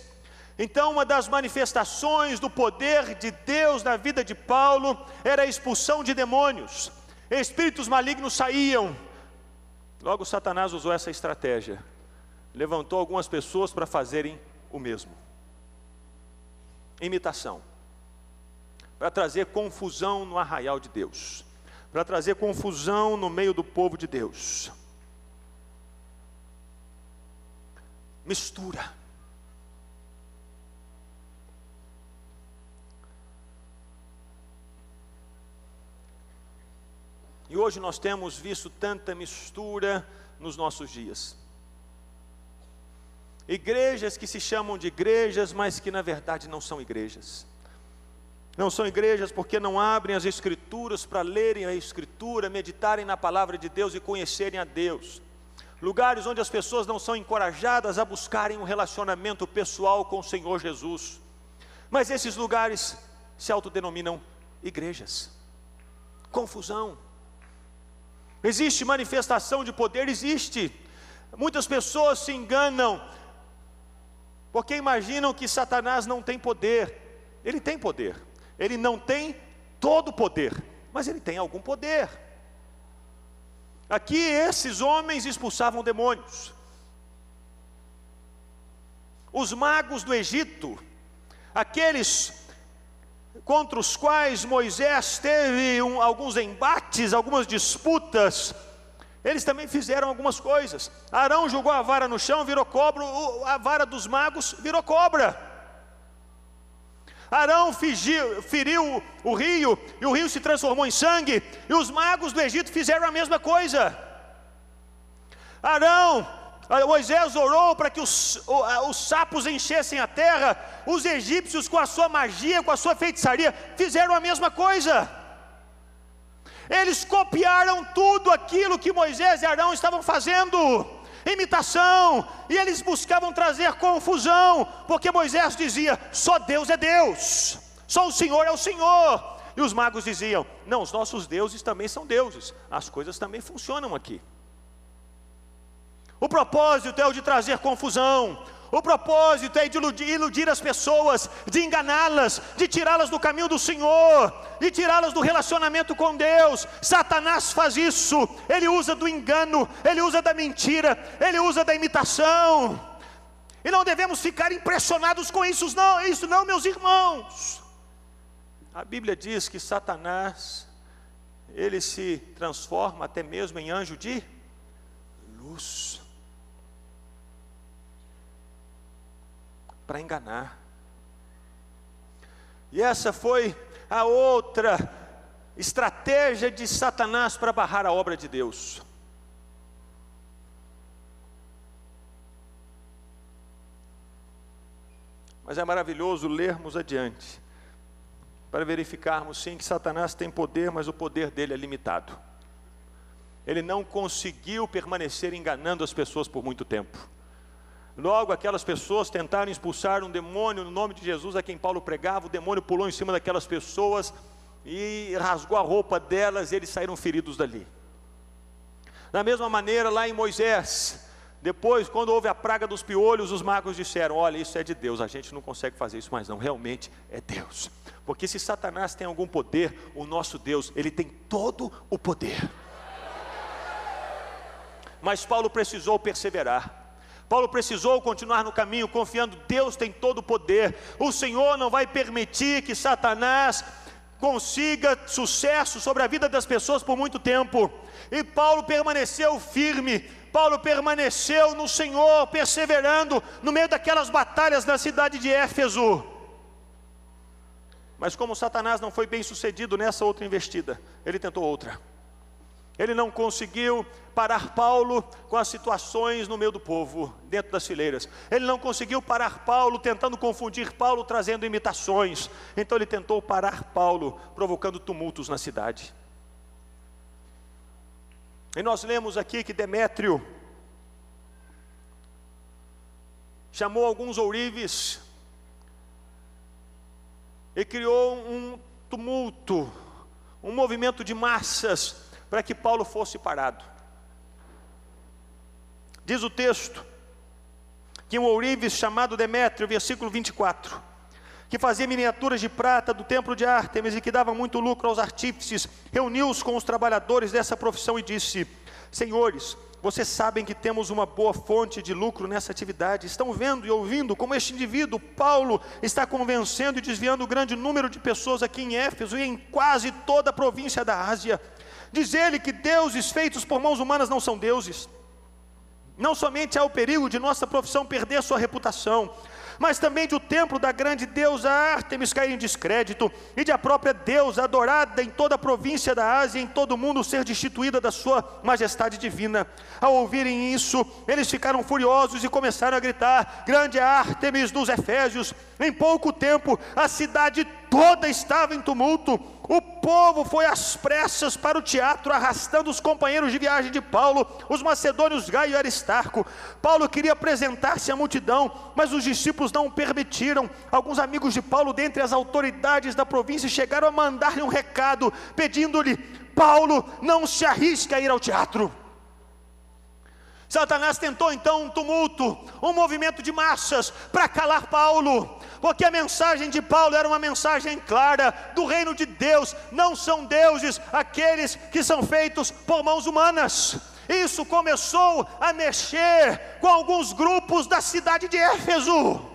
Então uma das manifestações do poder de Deus na vida de Paulo, era a expulsão de demônios. Espíritos malignos saíam. Logo Satanás usou essa estratégia, levantou algumas pessoas para fazerem o mesmo. Imitação, para trazer confusão no arraial de Deus, para trazer confusão no meio do povo de Deus. Mistura. E hoje nós temos visto tanta mistura nos nossos dias. Igrejas que se chamam de igrejas, mas que na verdade não são igrejas. Não são igrejas porque não abrem as Escrituras para lerem a Escritura, meditarem na palavra de Deus e conhecerem a Deus. Lugares onde as pessoas não são encorajadas a buscarem um relacionamento pessoal com o Senhor Jesus. Mas esses lugares se autodenominam igrejas. Confusão. Existe manifestação de poder? Existe. Muitas pessoas se enganam, porque imaginam que Satanás não tem poder. Ele tem poder. Ele não tem todo o poder, mas ele tem algum poder. Aqui esses homens expulsavam demônios. Os magos do Egito, aqueles contra os quais Moisés teve alguns embates, algumas disputas, eles também fizeram algumas coisas. Arão jogou a vara no chão, virou cobra, a vara dos magos virou cobra. Arão feriu o rio, e o rio se transformou em sangue, e os magos do Egito fizeram a mesma coisa. Moisés orou para que os sapos enchessem a terra. Os egípcios, com a sua magia, com a sua feitiçaria, fizeram a mesma coisa. Eles copiaram tudo aquilo que Moisés e Arão estavam fazendo, imitação, e eles buscavam trazer confusão, porque Moisés dizia: só Deus é Deus, só o Senhor é o Senhor. E os magos diziam: não, os nossos deuses também são deuses, as coisas também funcionam aqui. O propósito é o de trazer confusão, o propósito é de iludir as pessoas, de enganá-las, de tirá-las do caminho do Senhor, de tirá-las do relacionamento com Deus. Satanás faz isso, ele usa do engano, ele usa da mentira, ele usa da imitação. E não devemos ficar impressionados com isso não, meus irmãos. A Bíblia diz que Satanás, ele se transforma até mesmo em anjo de luz, para enganar. E essa foi a outra estratégia de Satanás para barrar a obra de Deus. Mas é maravilhoso lermos adiante, para verificarmos sim que Satanás tem poder, mas o poder dele é limitado. Ele não conseguiu permanecer enganando as pessoas por muito tempo. Logo aquelas pessoas tentaram expulsar um demônio no nome de Jesus, a quem Paulo pregava. O demônio pulou em cima daquelas pessoas e rasgou a roupa delas, e eles saíram feridos dali. Da mesma maneira, lá em Moisés, depois, quando houve a praga dos piolhos, os magos disseram: olha, isso é de Deus, a gente não consegue fazer isso mais não, realmente é Deus. Porque se Satanás tem algum poder, o nosso Deus, ele tem todo o poder. Mas Paulo precisou perseverar. Paulo precisou continuar no caminho, confiando: Deus tem todo o poder. O Senhor não vai permitir que Satanás consiga sucesso sobre a vida das pessoas por muito tempo. E Paulo permaneceu firme, Paulo permaneceu no Senhor, perseverando no meio daquelas batalhas na cidade de Éfeso. Mas como Satanás não foi bem sucedido nessa outra investida, ele tentou outra. Ele não conseguiu parar Paulo com as situações no meio do povo, dentro das fileiras. Ele não conseguiu parar Paulo tentando confundir Paulo, trazendo imitações. Então ele tentou parar Paulo, provocando tumultos na cidade. E nós lemos aqui que Demétrio chamou alguns ourives e criou um tumulto, um movimento de massas, para que Paulo fosse parado. Diz o texto que um ourives chamado Demétrio, versículo 24, que fazia miniaturas de prata do templo de Ártemis e que dava muito lucro aos artífices, reuniu-os com os trabalhadores dessa profissão e disse: senhores, vocês sabem que temos uma boa fonte de lucro nessa atividade. Estão vendo e ouvindo como este indivíduo, Paulo, está convencendo e desviando um grande número de pessoas aqui em Éfeso e em quase toda a província da Ásia. Diz ele que deuses feitos por mãos humanas não são deuses. Não somente há o perigo de nossa profissão perder sua reputação, mas também de o templo da grande deusa Ártemis cair em descrédito, e de a própria deusa adorada em toda a província da Ásia e em todo o mundo ser destituída da sua majestade divina. Ao ouvirem isso, eles ficaram furiosos e começaram a gritar: grande Ártemis dos Efésios! Em pouco tempo a cidade toda estava em tumulto. O povo foi às pressas para o teatro, arrastando os companheiros de viagem de Paulo, os macedônios Gaio e Aristarco. Paulo queria apresentar-se à multidão, mas os discípulos não o permitiram. Alguns amigos de Paulo, dentre as autoridades da província, chegaram a mandar-lhe um recado, pedindo-lhe: Paulo, não se arrisque a ir ao teatro. Satanás tentou então um tumulto, um movimento de massas para calar Paulo, porque a mensagem de Paulo era uma mensagem clara do reino de Deus. Não são deuses aqueles que são feitos por mãos humanas. Isso começou a mexer com alguns grupos da cidade de Éfeso.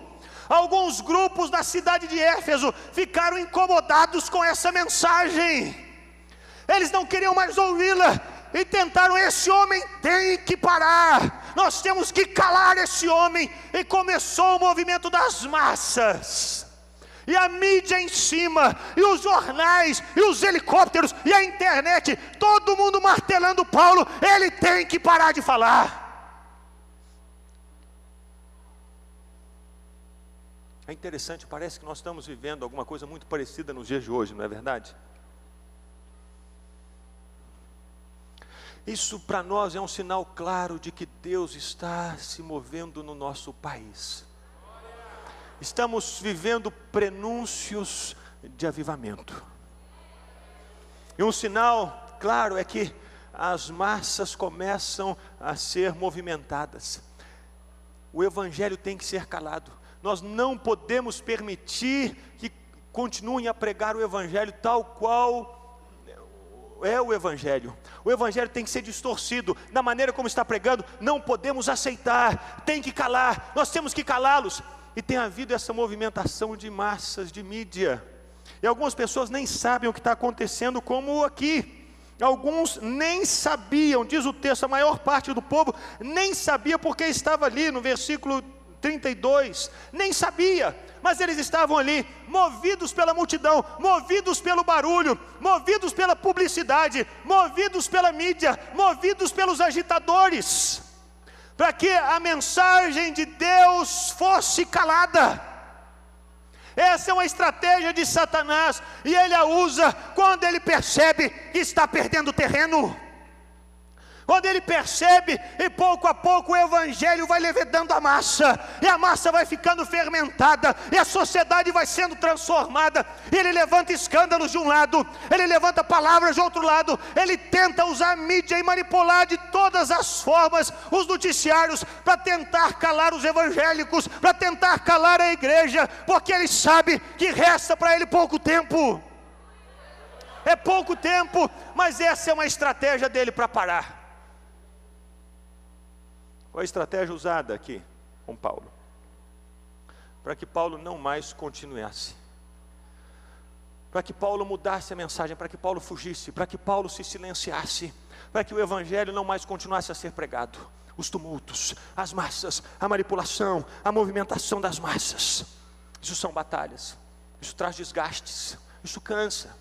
Alguns grupos da cidade de Éfeso ficaram incomodados com essa mensagem. Eles não queriam mais ouvi-la e tentaram: esse homem tem que parar, nós temos que calar esse homem. E começou o movimento das massas, e a mídia em cima, e os jornais, e os helicópteros, e a internet, todo mundo martelando Paulo: ele tem que parar de falar. É interessante, parece que nós estamos vivendo alguma coisa muito parecida nos dias de hoje, não é verdade? Isso para nós é um sinal claro de que Deus está se movendo no nosso país. Estamos vivendo prenúncios de avivamento. E um sinal claro é que as massas começam a ser movimentadas. O evangelho tem que ser calado. Nós não podemos permitir que continuem a pregar o evangelho tal qual é o evangelho. O evangelho tem que ser distorcido. Da maneira como está pregando, não podemos aceitar. Tem que calar. Nós temos que calá-los. E tem havido essa movimentação de massas, de mídia. E algumas pessoas nem sabem o que está acontecendo, como aqui. Alguns nem sabiam, diz o texto, a maior parte do povo nem sabia, porque estava ali no versículo 32, nem sabia, mas eles estavam ali, movidos pela multidão, movidos pelo barulho, movidos pela publicidade, movidos pela mídia, movidos pelos agitadores, para que a mensagem de Deus fosse calada. Essa é uma estratégia de Satanás, e ele a usa quando ele percebe que está perdendo terreno. Quando ele percebe, e pouco a pouco o evangelho vai levedando a massa, e a massa vai ficando fermentada, e a sociedade vai sendo transformada, e ele levanta escândalos de um lado, ele levanta palavras de outro lado, ele tenta usar a mídia e manipular de todas as formas os noticiários, para tentar calar os evangélicos, para tentar calar a igreja, porque ele sabe que resta para ele pouco tempo. É pouco tempo, mas essa é uma estratégia dele para parar. Qual a estratégia usada aqui com Paulo? Para que Paulo não mais continuasse, para que Paulo mudasse a mensagem, para que Paulo fugisse, para que Paulo se silenciasse, para que o evangelho não mais continuasse a ser pregado. Os tumultos, as massas, a manipulação, a movimentação das massas, isso são batalhas, isso traz desgastes, isso cansa.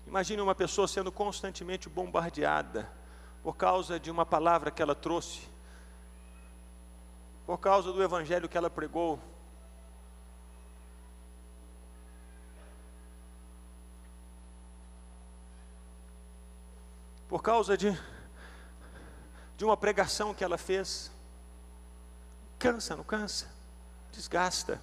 Imagine uma pessoa sendo constantemente bombardeada por causa de uma palavra que ela trouxe, por causa do evangelho que ela pregou. Por causa de uma pregação que ela fez. Cansa, não cansa? Desgasta.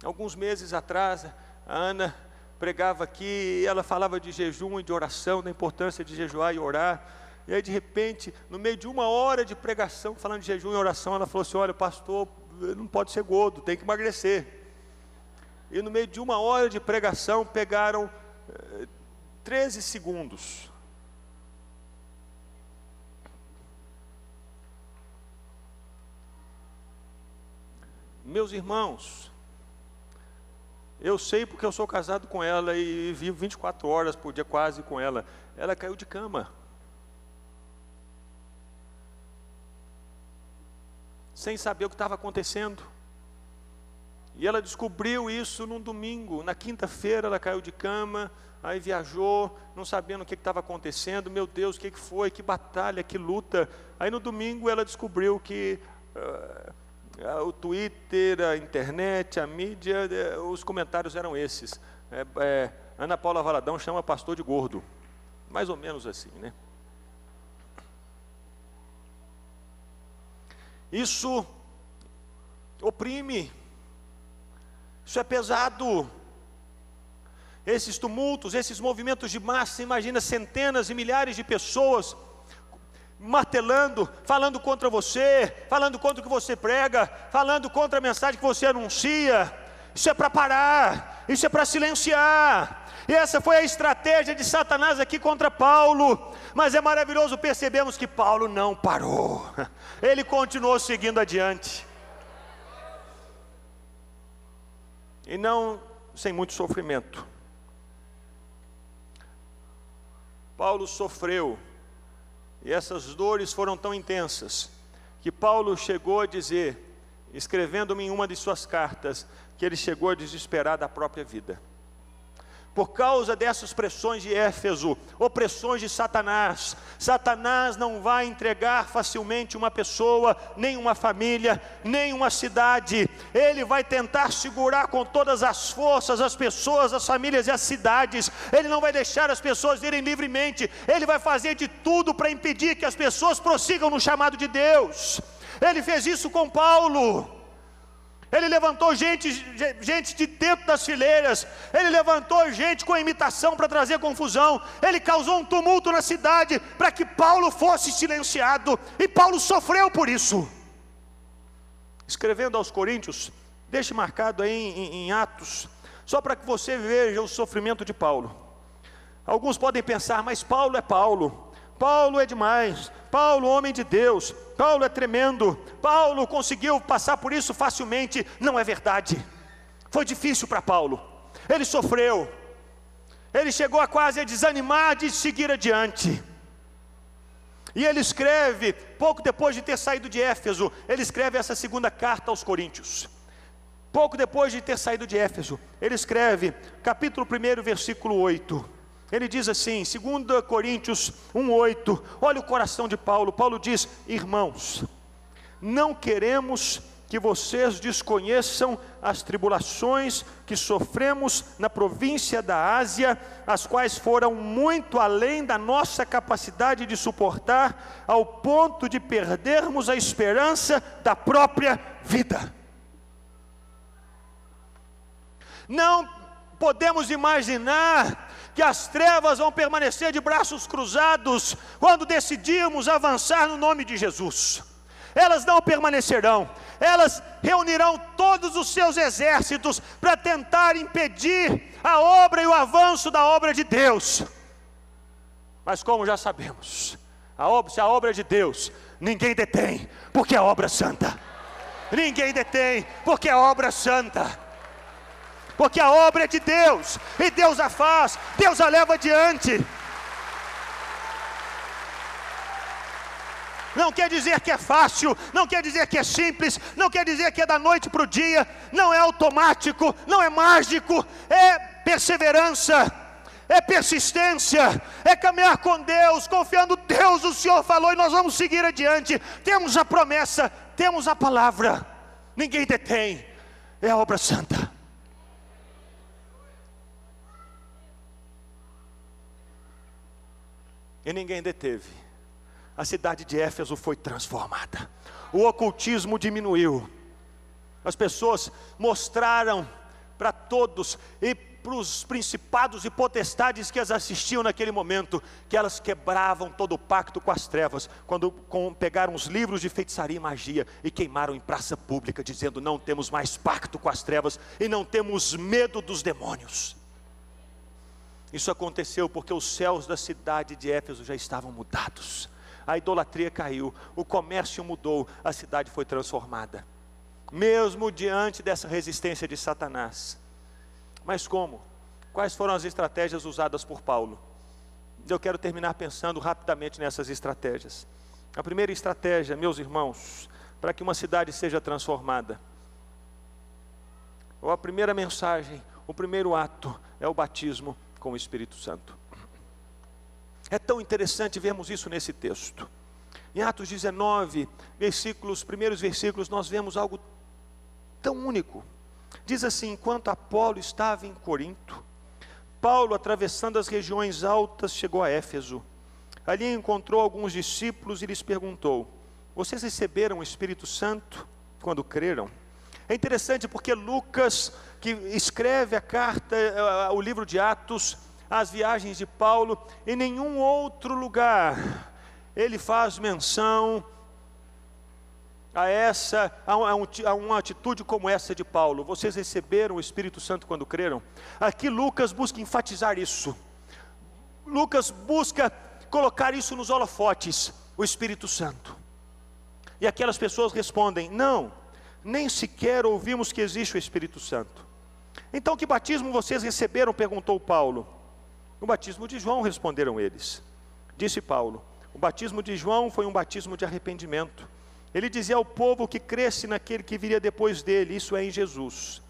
Alguns meses atrás, a Ana pregava aqui, e ela falava de jejum e de oração, da importância de jejuar e orar. E aí de repente, no meio de uma hora de pregação, falando de jejum e oração, ela falou assim: olha, pastor, não pode ser gordo, tem que emagrecer. E no meio de uma hora de pregação, pegaram 13 segundos. Meus irmãos, eu sei porque eu sou casado com ela e vivo 24 horas por dia quase com ela. Ela caiu de cama, sem saber o que estava acontecendo. E ela descobriu isso num domingo. Na quinta-feira ela caiu de cama, aí viajou, não sabendo o que estava acontecendo. Meu Deus, o que foi? Que batalha, que luta. Aí no domingo ela descobriu que o Twitter, a internet, a mídia, os comentários eram esses. Ana Paula Valadão chama pastor de gordo. Mais ou menos assim, né? Isso oprime. Isso é pesado. Esses tumultos, esses movimentos de massa, imagina centenas e milhares de pessoas martelando, falando contra você, falando contra o que você prega, falando contra a mensagem que você anuncia. Isso é para parar, isso é para silenciar. E essa foi a estratégia de Satanás aqui contra Paulo. Mas é maravilhoso, percebemos que Paulo não parou, ele continuou seguindo adiante. E não sem muito sofrimento. Paulo sofreu, e essas dores foram tão intensas, que Paulo chegou a dizer, escrevendo-me em uma de suas cartas, que ele chegou a desesperar da própria vida. Por causa dessas pressões de Éfeso, opressões de Satanás. Satanás não vai entregar facilmente uma pessoa, nem uma família, nem uma cidade. Ele vai tentar segurar com todas as forças as pessoas, as famílias e as cidades. Ele não vai deixar as pessoas irem livremente. Ele vai fazer de tudo para impedir que as pessoas prossigam no chamado de Deus. Ele fez isso com Paulo. Ele levantou gente de dentro das fileiras, ele levantou gente com imitação para trazer confusão, ele causou um tumulto na cidade para que Paulo fosse silenciado, e Paulo sofreu por isso. Escrevendo aos Coríntios, deixe marcado aí em Atos, só para que você veja o sofrimento de Paulo. Alguns podem pensar, mas Paulo é Paulo, Paulo é demais, Paulo, homem de Deus, Paulo é tremendo, Paulo conseguiu passar por isso facilmente. Não é verdade, foi difícil para Paulo, ele sofreu, ele chegou a quase a desanimar de seguir adiante. E ele escreve, pouco depois de ter saído de Éfeso, ele escreve essa segunda carta aos Coríntios. Pouco depois de ter saído de Éfeso, ele escreve, capítulo 1, versículo 8. Ele diz assim, 2 Coríntios 1:8, olha o coração de Paulo. Paulo diz: irmãos, não queremos que vocês desconheçam as tribulações que sofremos na província da Ásia, as quais foram muito além da nossa capacidade de suportar, ao ponto de perdermos a esperança da própria vida. Não podemos imaginar que as trevas vão permanecer de braços cruzados quando decidirmos avançar no nome de Jesus. Elas não permanecerão, elas reunirão todos os seus exércitos para tentar impedir a obra e o avanço da obra de Deus. Mas como já sabemos, se a obra é de Deus, ninguém detém, porque é obra santa. Ninguém detém, porque é obra santa. Porque a obra é de Deus, e Deus a faz, Deus a leva adiante. Não quer dizer que é fácil, não quer dizer que é simples, não quer dizer que é da noite para o dia, não é automático, não é mágico, é perseverança, é persistência, é caminhar com Deus, confiando em Deus, o Senhor falou e nós vamos seguir adiante. Temos a promessa, temos a palavra, ninguém detém, é a obra santa. E ninguém deteve. A cidade de Éfeso foi transformada, o ocultismo diminuiu, as pessoas mostraram para todos e para os principados e potestades que as assistiam naquele momento, que elas quebravam todo o pacto com as trevas, quando pegaram os livros de feitiçaria e magia e queimaram em praça pública, dizendo: não temos mais pacto com as trevas e não temos medo dos demônios. Isso aconteceu porque os céus da cidade de Éfeso já estavam mudados, a idolatria caiu, o comércio mudou, a cidade foi transformada, mesmo diante dessa resistência de Satanás. Mas como? Quais foram as estratégias usadas por Paulo? Eu quero terminar pensando rapidamente nessas estratégias. A primeira estratégia, meus irmãos, para que uma cidade seja transformada, ou a primeira mensagem, o primeiro ato é o batismo com o Espírito Santo. É tão interessante vermos isso nesse texto. Em Atos 19, primeiros versículos, nós vemos algo tão único. Diz assim: enquanto Apolo estava em Corinto, Paulo, atravessando as regiões altas, chegou a Éfeso. Ali encontrou alguns discípulos e lhes perguntou: vocês receberam o Espírito Santo quando creram? É interessante porque Lucas, que escreve a carta, o livro de Atos, as viagens de Paulo, em nenhum outro lugar ele faz menção a uma atitude como essa de Paulo. Vocês receberam o Espírito Santo quando creram? Aqui Lucas busca enfatizar isso. Lucas busca colocar isso nos holofotes, o Espírito Santo. E aquelas pessoas respondem: não, nem sequer ouvimos que existe o Espírito Santo. Então que batismo vocês receberam? Perguntou Paulo. O batismo de João, responderam eles. Disse Paulo: o batismo de João foi um batismo de arrependimento. Ele dizia ao povo que cresce naquele que viria depois dele, isso é, em Jesus.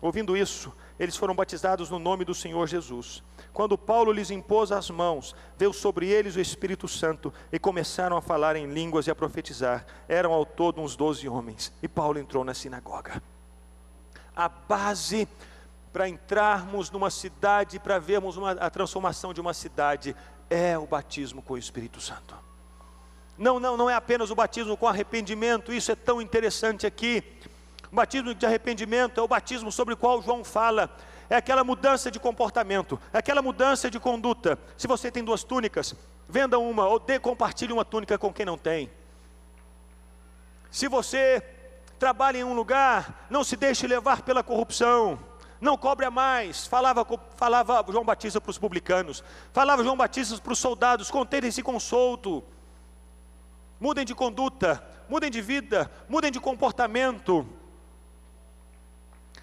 Ouvindo isso, eles foram batizados no nome do Senhor Jesus. Quando Paulo lhes impôs as mãos, veio sobre eles o Espírito Santo e começaram a falar em línguas e a profetizar. Eram ao todo uns 12 homens. E Paulo entrou na sinagoga. A base para entrarmos numa cidade, para vermos a transformação de uma cidade, é o batismo com o Espírito Santo. Não é apenas o batismo com arrependimento. Isso é tão interessante aqui. O batismo de arrependimento é o batismo sobre o qual João fala. É aquela mudança de comportamento, é aquela mudança de conduta. Se você tem 2 túnicas, venda uma ou compartilhe uma túnica com quem não tem. Se você trabalha em um lugar, não se deixe levar pela corrupção. Não cobre a mais. Falava João Batista para os publicanos. Falava João Batista para os soldados: contentem-se com solto. Mudem de conduta, mudem de vida, mudem de comportamento.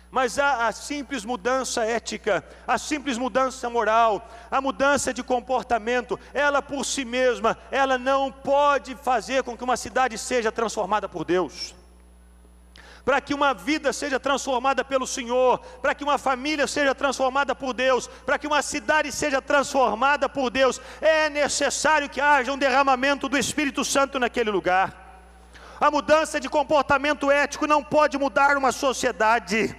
Mas há a simples mudança ética, a simples mudança moral, a mudança de comportamento. Ela por si mesma, ela não pode fazer com que uma cidade seja transformada por Deus. Para que uma vida seja transformada pelo Senhor, para que uma família seja transformada por Deus, para que uma cidade seja transformada por Deus, é necessário que haja um derramamento do Espírito Santo naquele lugar. A mudança de comportamento ético não pode mudar uma sociedade,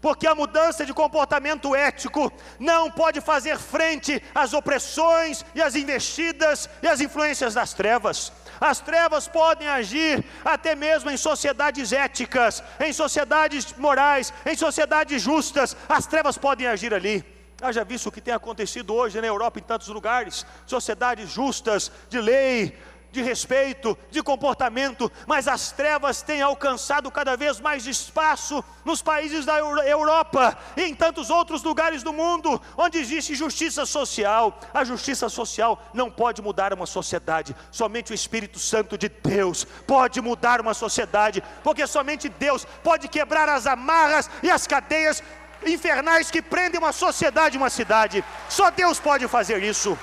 porque a mudança de comportamento ético não pode fazer frente às opressões e às investidas e às influências das trevas. As trevas podem agir até mesmo em sociedades éticas, em sociedades morais, em sociedades justas. As trevas podem agir ali. Haja visto o que tem acontecido hoje na Europa, em tantos lugares. Sociedades justas, de lei, de respeito, de comportamento, mas as trevas têm alcançado cada vez mais espaço nos países da Europa e em tantos outros lugares do mundo, onde existe justiça social. A justiça social não pode mudar uma sociedade, somente o Espírito Santo de Deus pode mudar uma sociedade, porque somente Deus pode quebrar as amarras e as cadeias infernais que prendem uma sociedade, uma cidade. Só Deus pode fazer isso.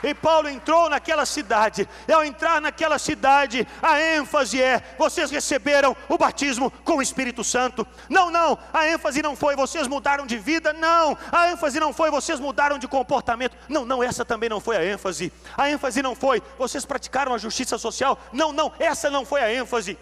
E Paulo entrou naquela cidade, e ao entrar naquela cidade, a ênfase é: vocês receberam o batismo com o Espírito Santo. Não, a ênfase não foi vocês mudaram de vida, não, a ênfase não foi vocês mudaram de comportamento, não, essa também não foi a ênfase não foi vocês praticaram a justiça social, não, essa não foi a ênfase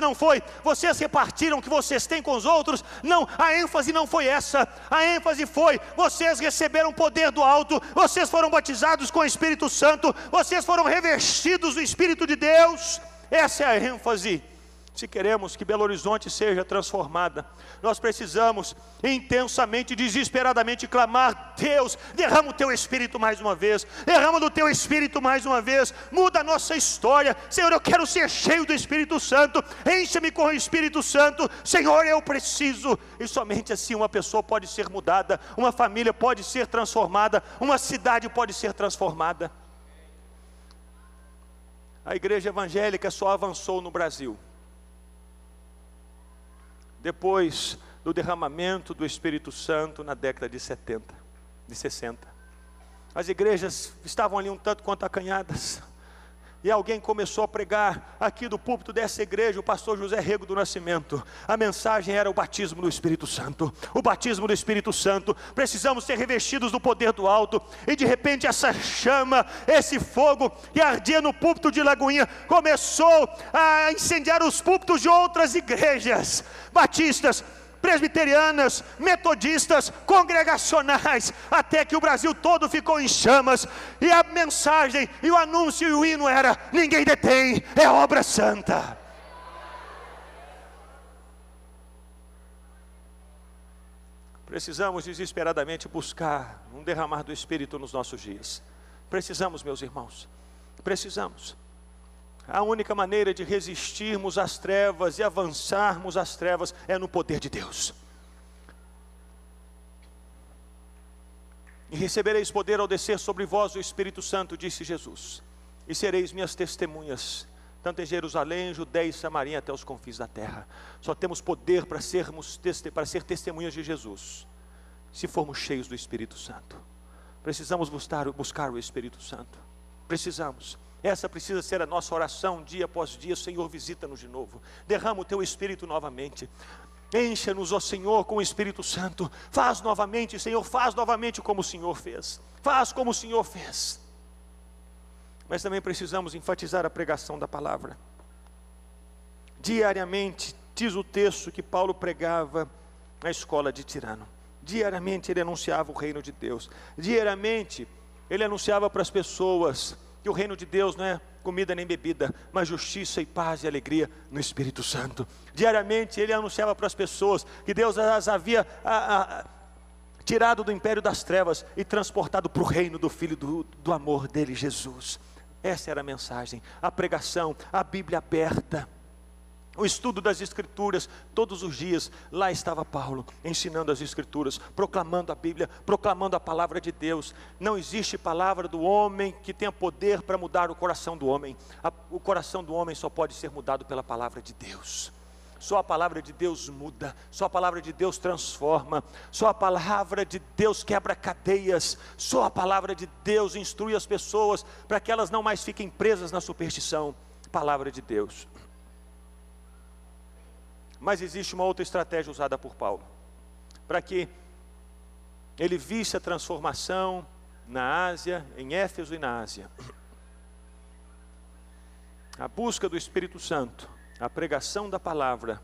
não foi vocês repartiram o que vocês têm com os outros, não, a ênfase não foi essa, a ênfase foi: vocês receberam poder do alto, vocês foram batizados com o Espírito Santo, vocês foram revestidos do Espírito de Deus. Essa é a ênfase. Se queremos que Belo Horizonte seja transformada, nós precisamos intensamente, desesperadamente clamar: Deus, derrama o Teu Espírito mais uma vez, derrama do Teu Espírito mais uma vez, muda a nossa história. Senhor, eu quero ser cheio do Espírito Santo, encha-me com o Espírito Santo, Senhor, eu preciso. E somente assim uma pessoa pode ser mudada, uma família pode ser transformada, uma cidade pode ser transformada. A igreja evangélica só avançou no Brasil depois do derramamento do Espírito Santo na década de 60. As igrejas estavam ali um tanto quanto acanhadas, e alguém começou a pregar aqui do púlpito dessa igreja, o pastor José Rego do Nascimento. A mensagem era o batismo do Espírito Santo, o batismo do Espírito Santo. Precisamos ser revestidos do poder do alto. E de repente essa chama, esse fogo que ardia no púlpito de Lagoinha, começou a incendiar os púlpitos de outras igrejas batistas, presbiterianas, metodistas, congregacionais, até que o Brasil todo ficou em chamas. E a mensagem, e o anúncio, e o hino era: ninguém detém, é obra santa. Precisamos desesperadamente buscar um derramar do Espírito nos nossos dias. Precisamos, meus irmãos, precisamos. A única maneira de resistirmos às trevas e avançarmos às trevas é no poder de Deus. E recebereis poder ao descer sobre vós o Espírito Santo, disse Jesus, e sereis minhas testemunhas, tanto em Jerusalém, Judeia e Samaria, até os confins da terra. Só temos poder para ser testemunhas de Jesus, se formos cheios do Espírito Santo. Precisamos buscar o Espírito Santo. Precisamos. Essa precisa ser a nossa oração dia após dia. Senhor, visita-nos de novo, derrama o Teu Espírito novamente, encha-nos, ó Senhor, com o Espírito Santo. Faz novamente, Senhor, faz novamente como o Senhor fez, faz como o Senhor fez. Mas também precisamos enfatizar a pregação da palavra. Diariamente, diz o texto que Paulo pregava na escola de Tirano. Diariamente ele anunciava o reino de Deus. Diariamente ele anunciava para as pessoas que o reino de Deus não é comida nem bebida, mas justiça e paz e alegria no Espírito Santo. Diariamente ele anunciava para as pessoas que Deus as havia tirado do império das trevas e transportado para o reino do Filho do amor dele, Jesus. Essa era a mensagem, a pregação, a Bíblia aberta, o estudo das Escrituras. Todos os dias lá estava Paulo, ensinando as Escrituras, proclamando a Bíblia, proclamando a palavra de Deus. Não existe palavra do homem que tenha poder para mudar o coração do homem. O coração do homem só pode ser mudado pela palavra de Deus. Só a palavra de Deus muda, só a palavra de Deus transforma, só a palavra de Deus quebra cadeias, só a palavra de Deus instrui as pessoas para que elas não mais fiquem presas na superstição. Palavra de Deus. Mas existe uma outra estratégia usada por Paulo, para que ele visse a transformação na Ásia, em Éfeso e na Ásia. A busca do Espírito Santo, a pregação da palavra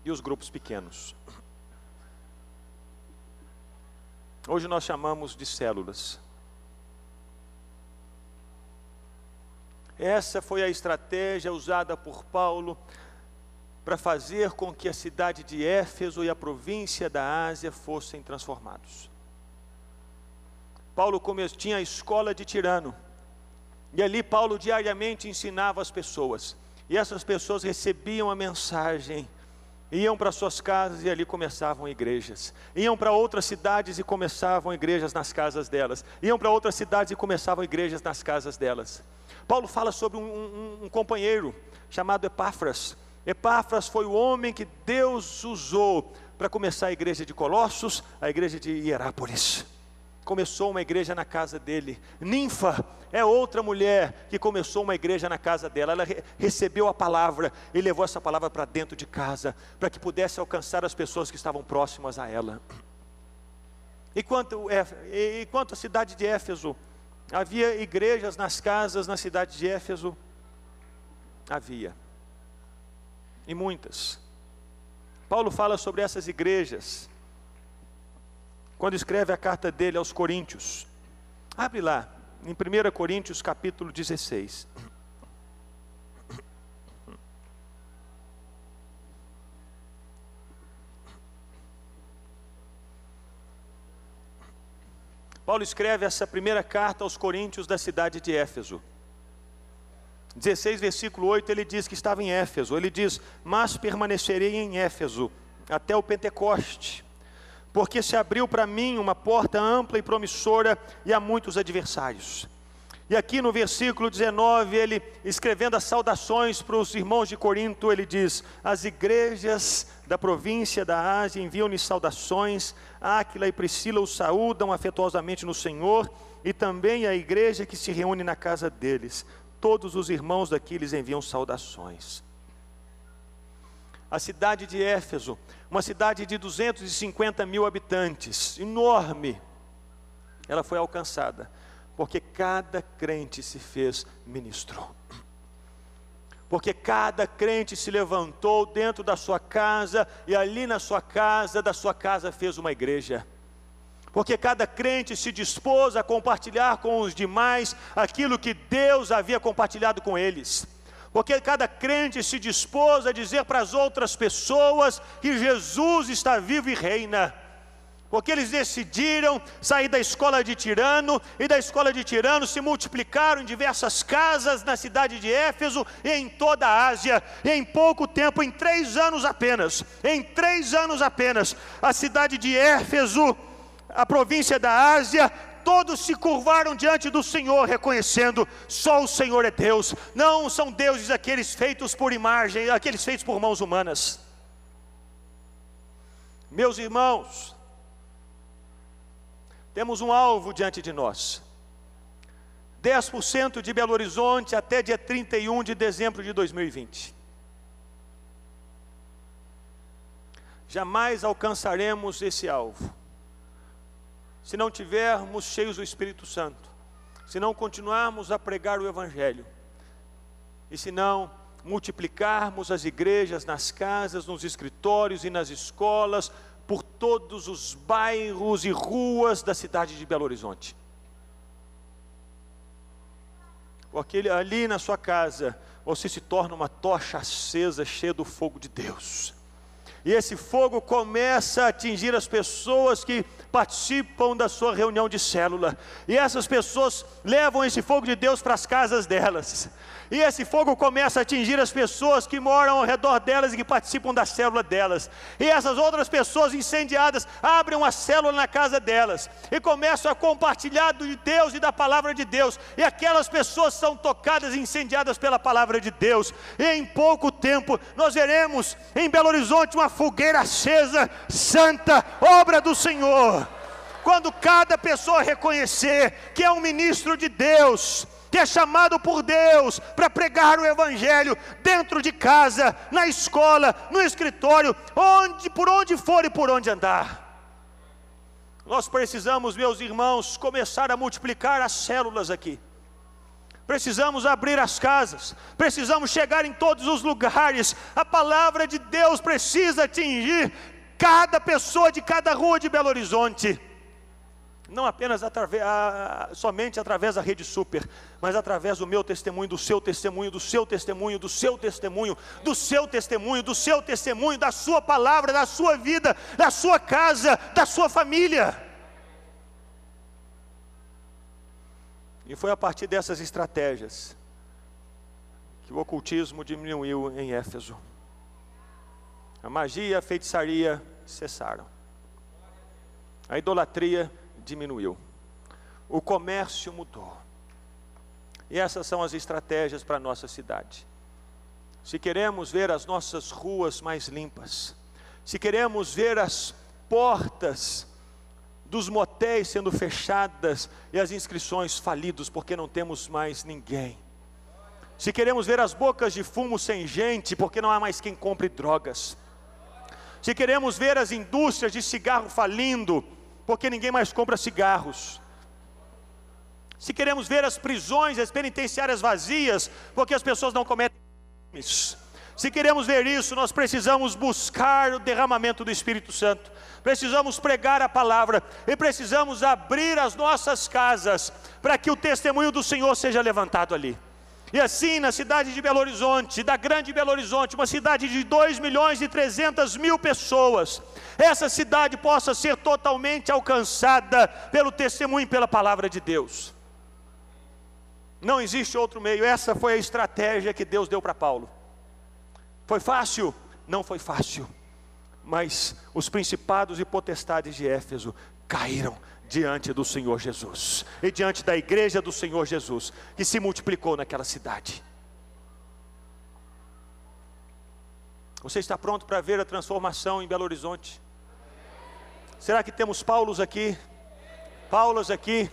e os grupos pequenos. Hoje nós chamamos de células. Essa foi a estratégia usada por Paulo para fazer com que a cidade de Éfeso e a província da Ásia fossem transformados. Paulo tinha a escola de Tirano, e ali Paulo diariamente ensinava as pessoas, e essas pessoas recebiam a mensagem, iam para suas casas e ali começavam igrejas, iam para outras cidades e começavam igrejas nas casas delas, iam para outras cidades e começavam igrejas nas casas delas. Paulo fala sobre um companheiro chamado Epáfras. Epáfras foi o homem que Deus usou para começar a igreja de Colossos, a igreja de Hierápolis. Começou uma igreja na casa dele. Ninfa é outra mulher que começou uma igreja na casa dela. Ela recebeu a palavra e levou essa palavra para dentro de casa, para que pudesse alcançar as pessoas que estavam próximas a ela. E quanto à cidade de Éfeso, havia igrejas nas casas na cidade de Éfeso? Havia. E muitas. Paulo fala sobre essas igrejas quando escreve a carta dele aos Coríntios. Abre lá, em 1 Coríntios capítulo 16. Paulo escreve essa primeira carta aos Coríntios da cidade de Éfeso. 16, versículo 8, ele diz que estava em Éfeso. Ele diz: mas permanecerei em Éfeso até o Pentecoste, porque se abriu para mim uma porta ampla e promissora, e há muitos adversários. E aqui no versículo 19, ele escrevendo as saudações para os irmãos de Corinto, ele diz: as igrejas da província da Ásia enviam-lhe saudações, Áquila e Priscila os saúdam afetuosamente no Senhor, e também a igreja que se reúne na casa deles. Todos os irmãos daqui lhes enviam saudações. A cidade de Éfeso, uma cidade de 250 mil habitantes, enorme, ela foi alcançada, porque cada crente se fez ministro. Porque cada crente se levantou dentro da sua casa, e ali na sua casa, da sua casa fez uma igreja. Porque cada crente se dispôs a compartilhar com os demais aquilo que Deus havia compartilhado com eles. Porque cada crente se dispôs a dizer para as outras pessoas que Jesus está vivo e reina. Porque eles decidiram sair da escola de Tirano, e da escola de Tirano se multiplicaram em diversas casas na cidade de Éfeso e em toda a Ásia. E em pouco tempo, em 3 anos apenas, a cidade de Éfeso, a província da Ásia, todos se curvaram diante do Senhor, reconhecendo: só o Senhor é Deus, não são deuses aqueles feitos por imagem, aqueles feitos por mãos humanas. Meus irmãos, temos um alvo diante de nós: 10% de Belo Horizonte até dia 31 de dezembro de 2020. Jamais alcançaremos esse alvo se não tivermos cheios do Espírito Santo, se não continuarmos a pregar o Evangelho, e se não multiplicarmos as igrejas nas casas, nos escritórios e nas escolas, por todos os bairros e ruas da cidade de Belo Horizonte. porque ali na sua casa, você se torna uma tocha acesa, cheia do fogo de Deus. E esse fogo começa a atingir as pessoas que participam da sua reunião de célula. E essas pessoas levam esse fogo de Deus para as casas delas. E esse fogo começa a atingir as pessoas que moram ao redor delas e que participam da célula delas. E essas outras pessoas incendiadas abrem uma célula na casa delas e começam a compartilhar de Deus e da palavra de Deus. E aquelas pessoas são tocadas e incendiadas pela palavra de Deus. E em pouco tempo nós veremos em Belo Horizonte uma fogueira acesa, santa, obra do Senhor. Quando cada pessoa reconhecer que é um ministro de Deus, que é chamado por Deus para pregar o Evangelho dentro de casa, na escola, no escritório, por onde for e por onde andar. Nós precisamos, meus irmãos, começar a multiplicar as células aqui. Precisamos abrir as casas, precisamos chegar em todos os lugares. A palavra de Deus precisa atingir cada pessoa de cada rua de Belo Horizonte. Não apenas somente através da Rede Super, mas através do meu testemunho, do seu testemunho, do seu testemunho, do seu testemunho, do seu testemunho, do seu testemunho, da sua palavra, da sua vida, da sua casa, da sua família. E foi a partir dessas estratégias que o ocultismo diminuiu em Éfeso. A magia e a feitiçaria cessaram. A idolatria diminuiu. O comércio mudou. E essas são as estratégias para a nossa cidade. Se queremos ver as nossas ruas mais limpas, se queremos ver as portas dos motéis sendo fechadas e as inscrições falidos porque não temos mais ninguém, se queremos ver as bocas de fumo sem gente porque não há mais quem compre drogas, se queremos ver as indústrias de cigarro falindo porque ninguém mais compra cigarros, se queremos ver as prisões, as penitenciárias vazias porque as pessoas não cometem crimes, se queremos ver isso, nós precisamos buscar o derramamento do Espírito Santo, precisamos pregar a palavra e precisamos abrir as nossas casas para que o testemunho do Senhor seja levantado ali. E assim, na cidade de Belo Horizonte, da grande Belo Horizonte, uma cidade de 2.300.000 pessoas, essa cidade possa ser totalmente alcançada pelo testemunho e pela palavra de Deus. Não existe outro meio. Essa foi a estratégia que Deus deu para Paulo. Foi fácil? Não foi fácil. Mas os principados e potestades de Éfeso caíram diante do Senhor Jesus e diante da igreja do Senhor Jesus, que se multiplicou naquela cidade. Você está pronto para ver a transformação em Belo Horizonte? Será que temos Paulos aqui? Paulas aqui?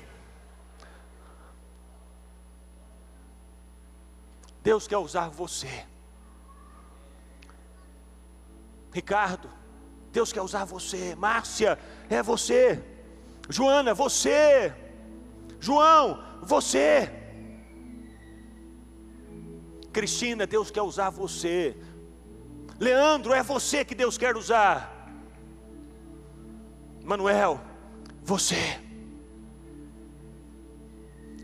Deus quer usar você. Ricardo, Deus quer usar você. Márcia, é você. Joana, você. João, você. Cristina, Deus quer usar você. Leandro, é você que Deus quer usar. Manuel, você.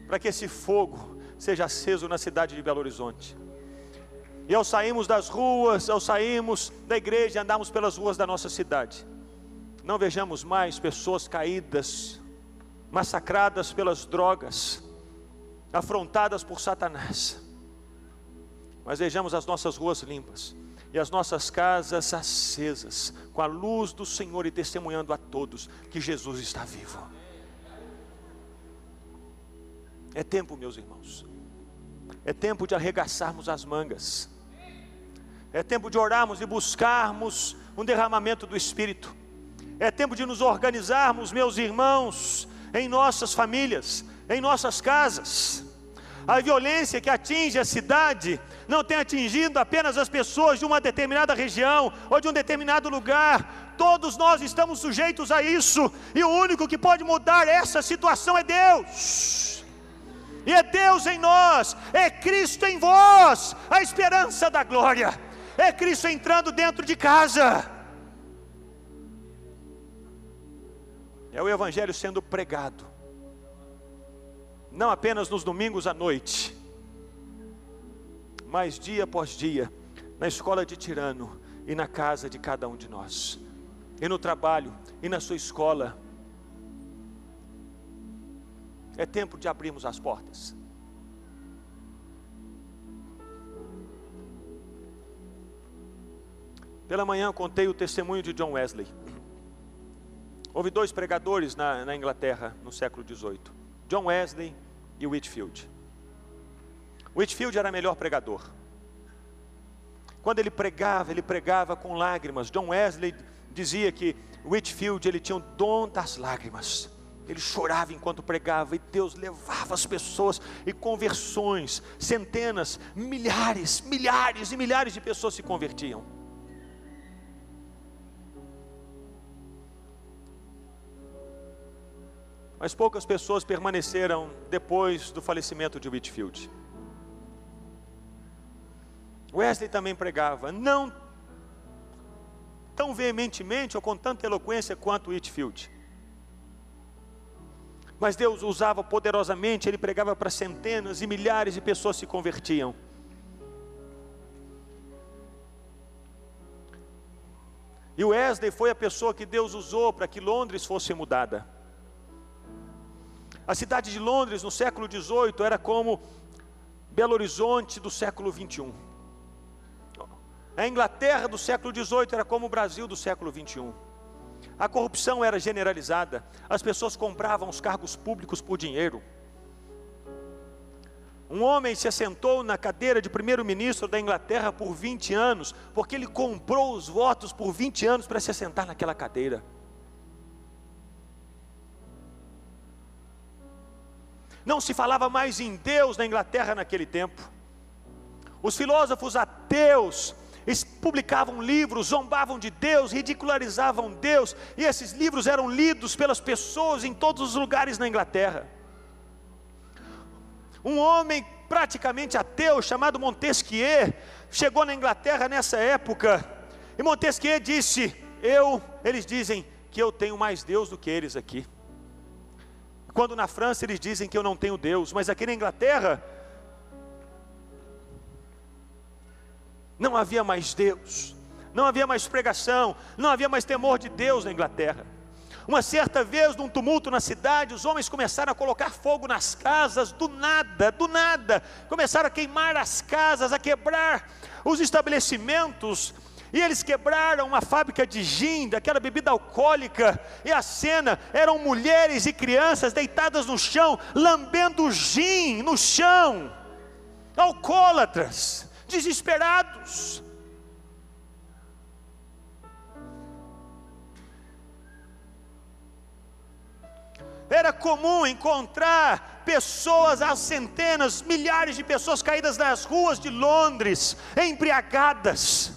Para que esse fogo seja aceso na cidade de Belo Horizonte. E ao sairmos das ruas, ao sairmos da igreja, andarmos pelas ruas da nossa cidade, não vejamos mais pessoas caídas, massacradas pelas drogas, afrontadas por Satanás, mas vejamos as nossas ruas limpas e as nossas casas acesas com a luz do Senhor e testemunhando a todos que Jesus está vivo. É tempo, meus irmãos, é tempo de arregaçarmos as mangas, é tempo de orarmos e buscarmos um derramamento do Espírito, é tempo de nos organizarmos, meus irmãos, em nossas famílias, em nossas casas. A violência que atinge a cidade não tem atingido apenas as pessoas de uma determinada região ou de um determinado lugar. Todos nós estamos sujeitos a isso, e o único que pode mudar essa situação é Deus. E é Deus em nós, é Cristo em vós, a esperança da glória. É Cristo entrando dentro de casa. É o Evangelho sendo pregado, não apenas nos domingos à noite, mas dia após dia, na escola de Tirano e na casa de cada um de nós, e no trabalho, e na sua escola. É tempo de abrirmos as portas. Pela manhã eu contei o testemunho de John Wesley. Houve 2 pregadores na Inglaterra no século XVIII, John Wesley e Whitefield. Whitefield era o melhor pregador. Quando ele pregava com lágrimas. John Wesley dizia que Whitefield, ele tinha o dom das lágrimas. Ele chorava enquanto pregava, e Deus levava as pessoas, e conversões, centenas, milhares e milhares de pessoas se convertiam. Mas poucas pessoas permaneceram depois do falecimento de Whitefield. Wesley também pregava, não tão veementemente ou com tanta eloquência quanto Whitefield. Mas Deus o usava poderosamente, ele pregava para centenas e milhares de pessoas se convertiam. E Wesley foi a pessoa que Deus usou para que Londres fosse mudada. A cidade de Londres no século XVIII era como Belo Horizonte do século XXI. A Inglaterra do século XVIII era como o Brasil do século XXI. A corrupção era generalizada, as pessoas compravam os cargos públicos por dinheiro. Um homem se assentou na cadeira de primeiro-ministro da Inglaterra por 20 anos, porque ele comprou os votos por 20 anos para se assentar naquela cadeira. Não se falava mais em Deus na Inglaterra naquele tempo. Os filósofos ateus, eles publicavam livros, zombavam de Deus, ridicularizavam Deus, e esses livros eram lidos pelas pessoas em todos os lugares na Inglaterra. Um homem praticamente ateu, chamado Montesquieu, chegou na Inglaterra nessa época, e Montesquieu disse, eles dizem que eu tenho mais Deus do que eles aqui. Quando na França eles dizem que eu não tenho Deus, mas aqui na Inglaterra, não havia mais Deus, não havia mais pregação, não havia mais temor de Deus na Inglaterra. Uma certa vez, num tumulto na cidade, os homens começaram a colocar fogo nas casas, do nada, começaram a queimar as casas, a quebrar os estabelecimentos, e eles quebraram uma fábrica de gin, daquela bebida alcoólica, e a cena, eram mulheres e crianças deitadas no chão, lambendo gin no chão, alcoólatras, desesperados. Era comum encontrar pessoas, às centenas, milhares de pessoas caídas nas ruas de Londres, embriagadas,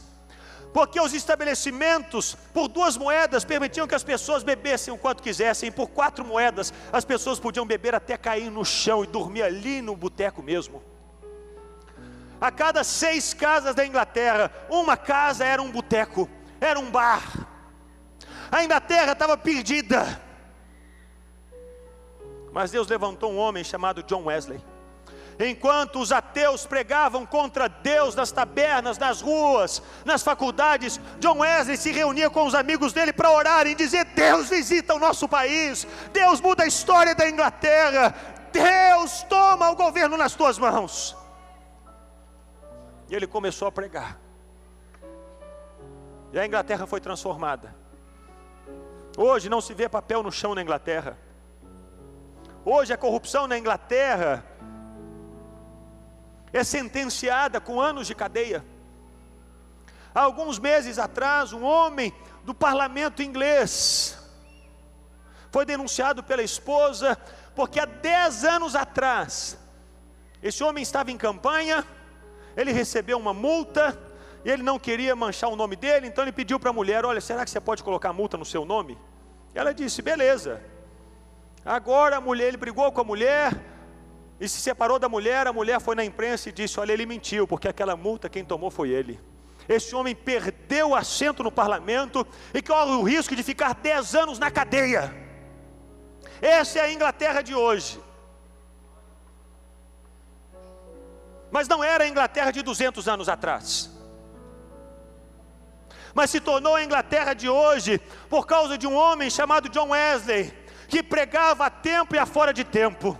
porque os estabelecimentos, por 2 moedas, permitiam que as pessoas bebessem o quanto quisessem, e por 4 moedas, as pessoas podiam beber até cair no chão e dormir ali no boteco mesmo. A cada 6 casas da Inglaterra, uma casa era um boteco, era um bar. A Inglaterra estava perdida. Mas Deus levantou um homem chamado John Wesley. Enquanto os ateus pregavam contra Deus nas tabernas, nas ruas, nas faculdades, John Wesley se reunia com os amigos dele para orar e dizer: Deus visita o nosso país, Deus muda a história da Inglaterra, Deus toma o governo nas tuas mãos. E ele começou a pregar, e a Inglaterra foi transformada. Hoje não se vê papel no chão na Inglaterra. Hoje a corrupção na Inglaterra é sentenciada com anos de cadeia. Há alguns meses atrás, um homem do parlamento inglês foi denunciado pela esposa, porque há 10 anos atrás, esse homem estava em campanha, ele recebeu uma multa, e ele não queria manchar o nome dele, então ele pediu para a mulher: olha, será que você pode colocar multa no seu nome? Ela disse: beleza. Agora ele brigou com a mulher, e se separou da mulher. A mulher foi na imprensa e disse: olha, ele mentiu, porque aquela multa quem tomou foi ele. Esse homem perdeu o assento no parlamento, e corre o risco de ficar 10 anos na cadeia. Essa é a Inglaterra de hoje. mas não era a Inglaterra de 200 anos atrás. Mas se tornou a Inglaterra de hoje, por causa de um homem chamado John Wesley, que pregava a tempo e a fora de tempo.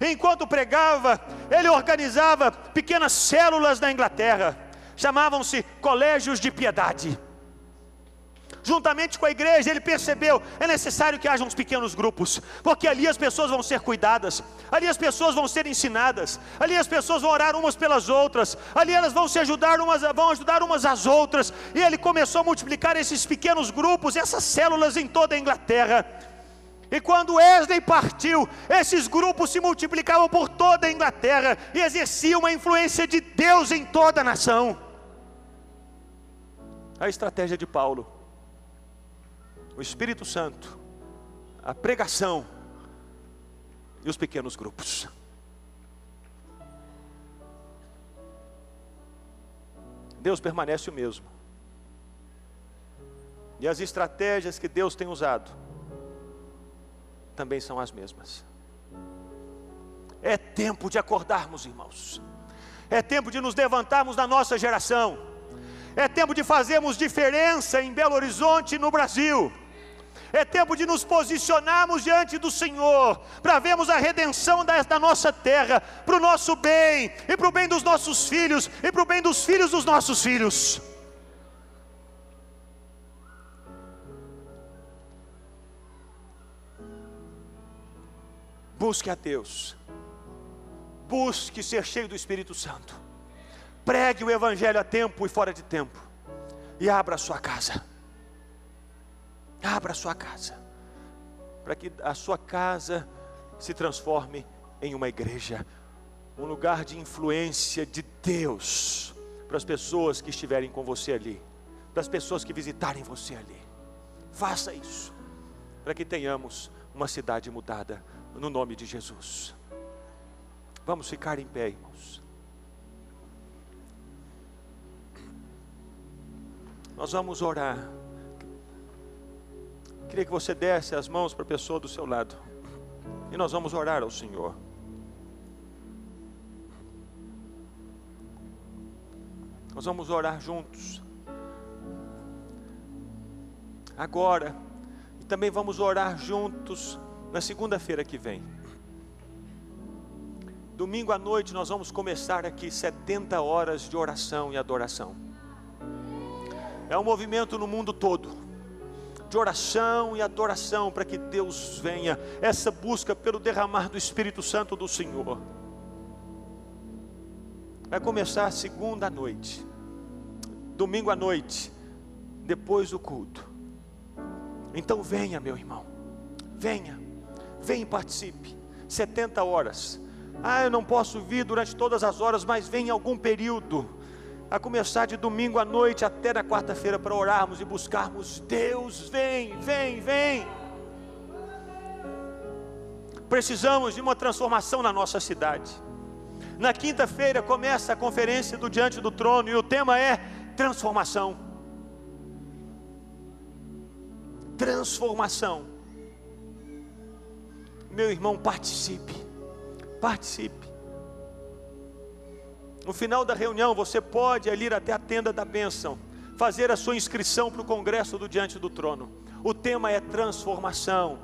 Enquanto pregava, ele organizava pequenas células na Inglaterra, chamavam-se colégios de piedade. Juntamente com a igreja, ele percebeu, é necessário que haja uns pequenos grupos, porque ali as pessoas vão ser cuidadas, ali as pessoas vão ser ensinadas, ali as pessoas vão orar umas pelas outras, ali elas vão ajudar umas às outras. E ele começou a multiplicar esses pequenos grupos, essas células em toda a Inglaterra. E quando Wesley partiu, esses grupos se multiplicavam por toda a Inglaterra e exerciam uma influência de Deus em toda a nação. A estratégia de Paulo: o Espírito Santo, a pregação e os pequenos grupos. Deus permanece o mesmo, e as estratégias que Deus tem usado também são as mesmas. É tempo de acordarmos, irmãos. É tempo de nos levantarmos na nossa geração. É tempo de fazermos diferença em Belo Horizonte e no Brasil. É tempo de nos posicionarmos diante do Senhor, para vermos a redenção da nossa terra, para o nosso bem, e para o bem dos nossos filhos, e para o bem dos filhos dos nossos filhos. Busque a Deus, busque ser cheio do Espírito Santo, pregue o Evangelho a tempo e fora de tempo, e abra a sua casa. Abra a sua casa, para que a sua casa se transforme em uma igreja, um lugar de influência de Deus, para as pessoas que estiverem com você ali, para as pessoas que visitarem você ali. Faça isso, para que tenhamos uma cidade mudada, no nome de Jesus. Vamos ficar em pé, irmãos. Nós vamos orar. Queria que você desse as mãos para a pessoa do seu lado, e nós vamos orar ao Senhor. Nós vamos orar juntos agora, e também vamos orar juntos na segunda-feira que vem. Domingo à noite nós vamos começar aqui 70 horas de oração e adoração. É um movimento no mundo todo, de oração e adoração, para que Deus venha, essa busca pelo derramar do Espírito Santo do Senhor. Vai começar segunda à noite, domingo à noite, depois do culto. Então venha, meu irmão, venha e participe. 70 horas, eu não posso vir durante todas as horas, mas venha em algum período, a começar de domingo à noite até na quarta-feira, para orarmos e buscarmos Deus. Vem. Precisamos de uma transformação na nossa cidade. Na quinta-feira começa a conferência do Diante do Trono, e o tema é transformação. Transformação. Meu irmão, participe. No final da reunião, você pode ir até a tenda da bênção, fazer a sua inscrição para o congresso do Diante do Trono. O tema é transformação.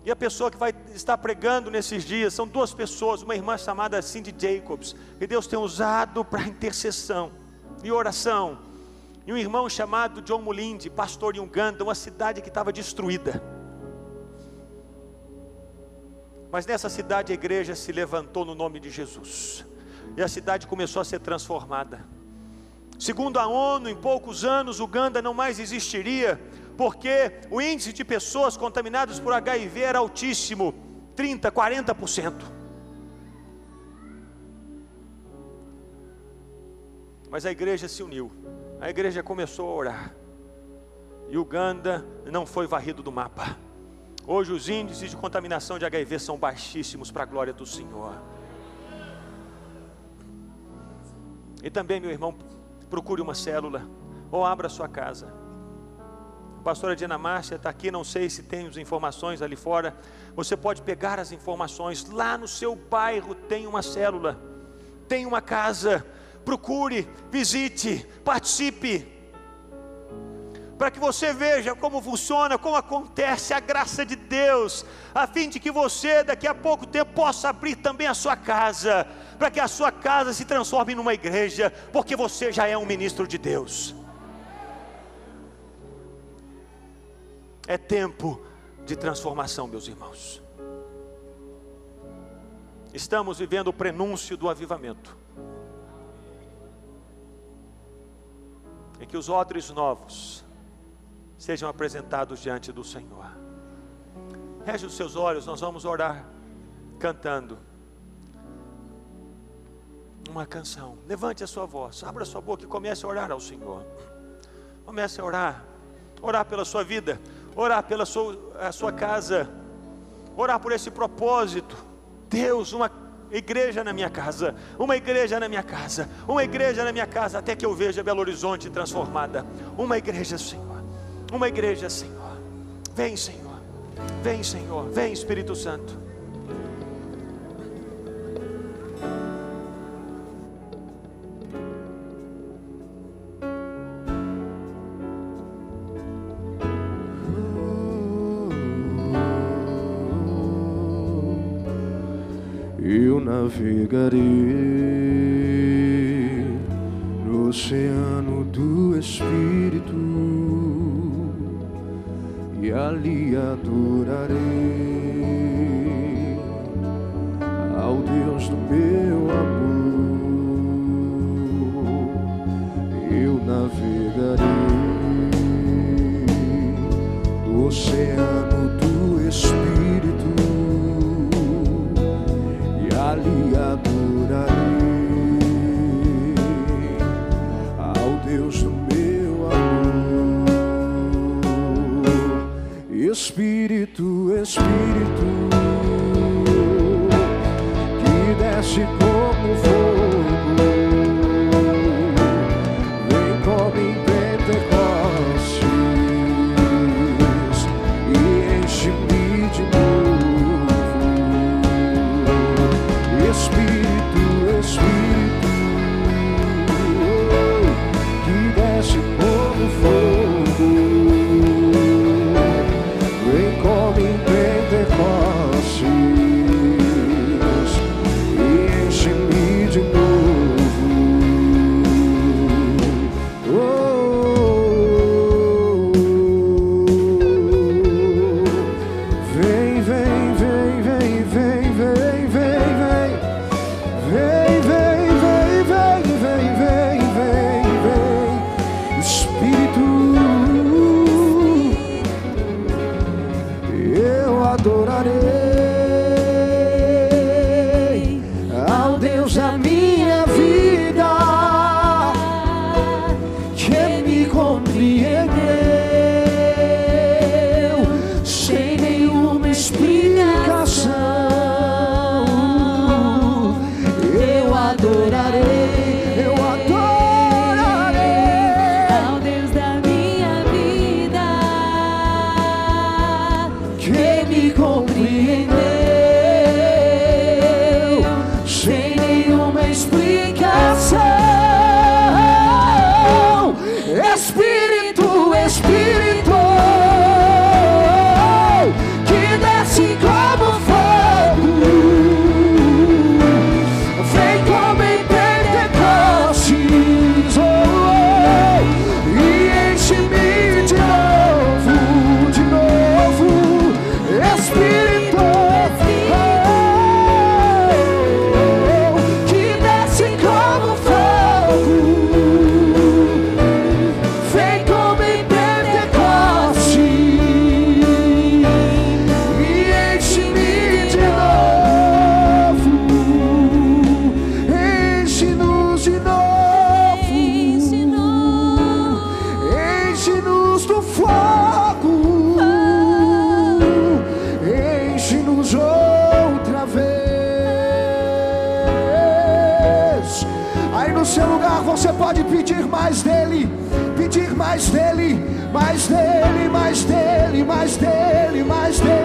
E a pessoa que vai estar pregando nesses dias são duas pessoas, uma irmã chamada Cindy Jacobs, que Deus tem usado para intercessão e oração, e um irmão chamado John Mulinde, pastor em Uganda, uma cidade que estava destruída. Mas nessa cidade a igreja se levantou no nome de Jesus, e a cidade começou a ser transformada. Segundo a ONU, em poucos anos Uganda não mais existiria, porque o índice de pessoas contaminadas por HIV era altíssimo, 30%, 40%. Mas a igreja se uniu, a igreja começou a orar, e Uganda não foi varrido do mapa. Hoje os índices de contaminação de HIV são baixíssimos, para a glória do Senhor. E também, meu irmão, procure uma célula, ou abra a sua casa. A pastora Diana Márcia está aqui, não sei se tem as informações ali fora. Você pode pegar as informações, lá no seu bairro tem uma célula. tem uma casa, procure, visite, participe, para que você veja como funciona, como acontece a graça de Deus, a fim de que você daqui a pouco tempo possa abrir também a sua casa, para que a sua casa se transforme numa igreja, porque você já é um ministro de Deus. É tempo de transformação, meus irmãos. Estamos vivendo o prenúncio do avivamento, em que os odres novos sejam apresentados diante do Senhor. Feche os seus olhos, nós vamos orar cantando uma canção. Levante a sua voz, abra a sua boca e comece a orar ao Senhor. Comece a orar, orar pela sua vida, orar pela sua casa, orar por esse propósito. Deus, uma igreja na minha casa, uma igreja na minha casa, uma igreja na minha casa, até que eu veja Belo Horizonte transformada. Uma igreja, Senhor, uma igreja, Senhor. Vem, Senhor, vem, Senhor, vem, Espírito Santo. Eu navegarei no oceano do Espírito e ali adorarei ao Deus do meu amor. Eu navegarei no oceano do Espírito, ali adorarei ao Deus do meu amor. Espírito, Espírito, que desce como fogo, vem como em Pentecostes e enche-me de novo. Espírito, Espírito, que desce como fogo, vem como em Pentecostes e enche-me de novo. Vem, vem, vem, vem, vem, vem, vem, vem. Vem, vem, vem, vem, vem, vem, vem, vem, Espírito, eu adorarei ao Deus da minha vida, que me compreendeu sem nenhuma explicação. Eu adorarei ao Deus da minha vida, que me compreendeu sem nenhuma explicação. Espírito, Espírito, que desce como fogo, vem como em Pentecostes, e enche-me de novo, Espírito, que desce como fogo, vem como em Pentecostes e enche-me de novo. Enche-nos de novo, enche-nos do fogo, enche-nos outra vez. Aí no seu lugar você pode pedir mais dele, pedir mais dele, mais dele, mais dele, mais dele, mais dele.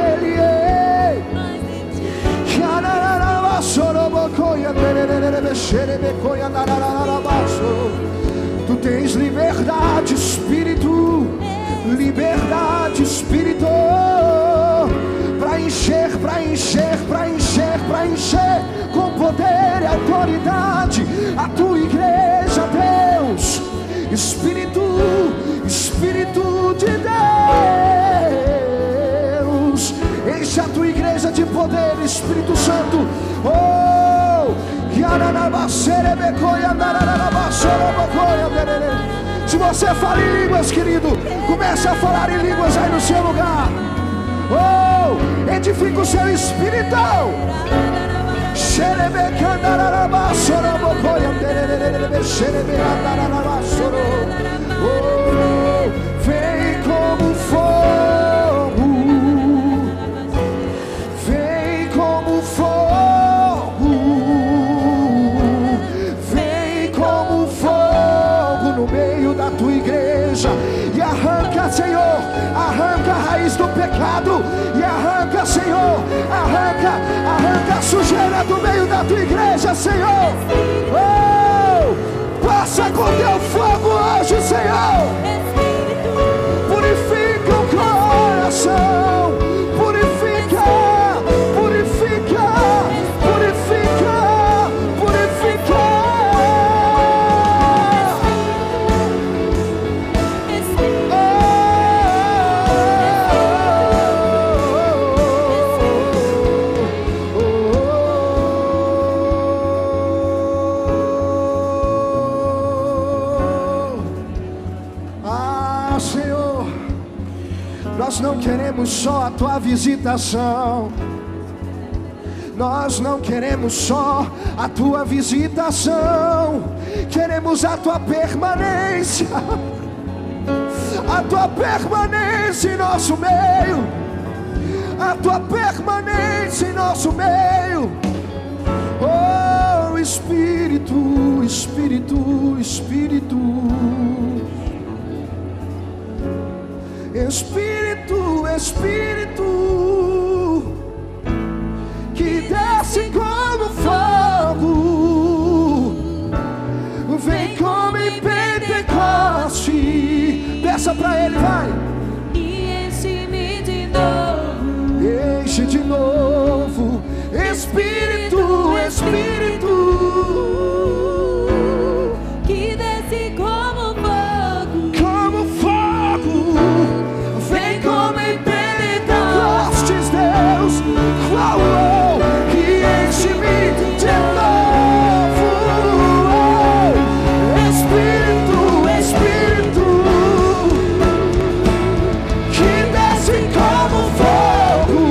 Tu tens liberdade, Espírito, liberdade, Espírito, para encher, para encher, para encher, para encher com poder e autoridade a tua igreja, Deus. Espírito, Espírito de Deus, enche a tua igreja de poder, Espírito Santo. Se você fala em línguas, querido, comece a falar em línguas aí no seu lugar. Edifica o seu espírito. Vem como fogo, vem como fogo, vem como fogo no meio da tua igreja e arranca, Senhor, arranca a raiz do pecado e arranca, Senhor, arranca a sujeira do meio da tua igreja, Senhor. Passa com teu fogo hoje, Senhor. Purifica o coração, purifica, purifica, purifica, purifica. Senhor, nós não queremos só a tua visitação, nós não queremos só a tua visitação, queremos a tua permanência, a tua permanência em nosso meio, a tua permanência em nosso meio. Oh Espírito, Espírito, Espírito, Espírito, Espírito, que desce como fogo, vem como em Pentecoste. Peça pra ele, vai. E enche-me de novo. Enche de novo. Espírito, Espírito, Que desce como fogo. como fogo, vem como em Pentecostes, Deus. Que enche-me de novo. Espírito, Espírito, que desce como fogo,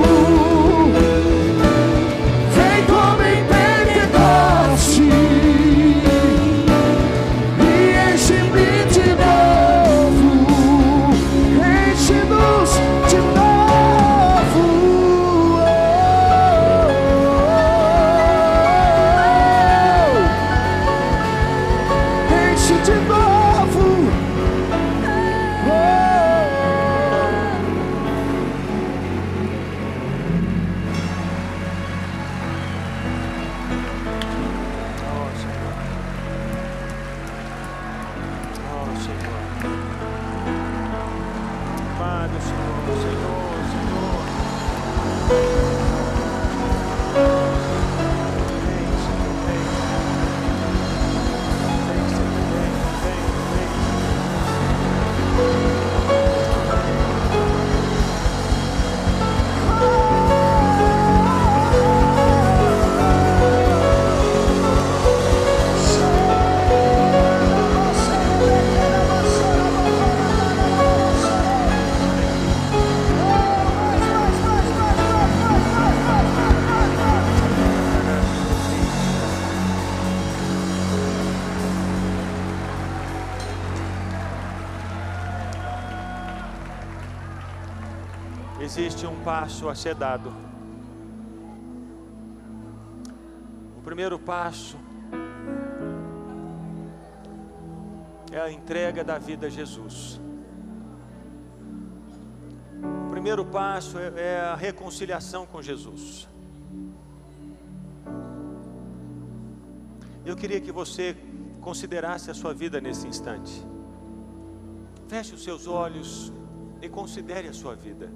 vem como em Pentecoste e enche-me de novo, enche-nos de novo. Enche de novo. Fale, Senhor, Senhor, Senhor. Vem, Senhor, vem. Vem, Senhor, vem, vem, vem. Existe um passo a ser dado. O primeiro passo é a entrega da vida a Jesus. O primeiro passo é a reconciliação com Jesus. Eu queria que você considerasse a sua vida nesse instante. Feche os seus olhos e considere a sua vida.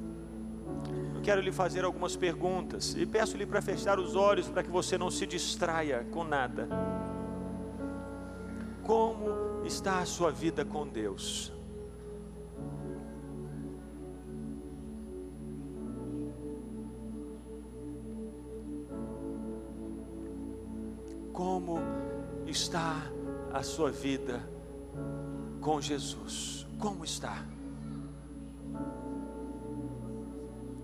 Eu quero lhe fazer algumas perguntas e peço-lhe para fechar os olhos para que você não se distraia com nada. Como está a sua vida com Deus? Como está a sua vida com Jesus? Como está?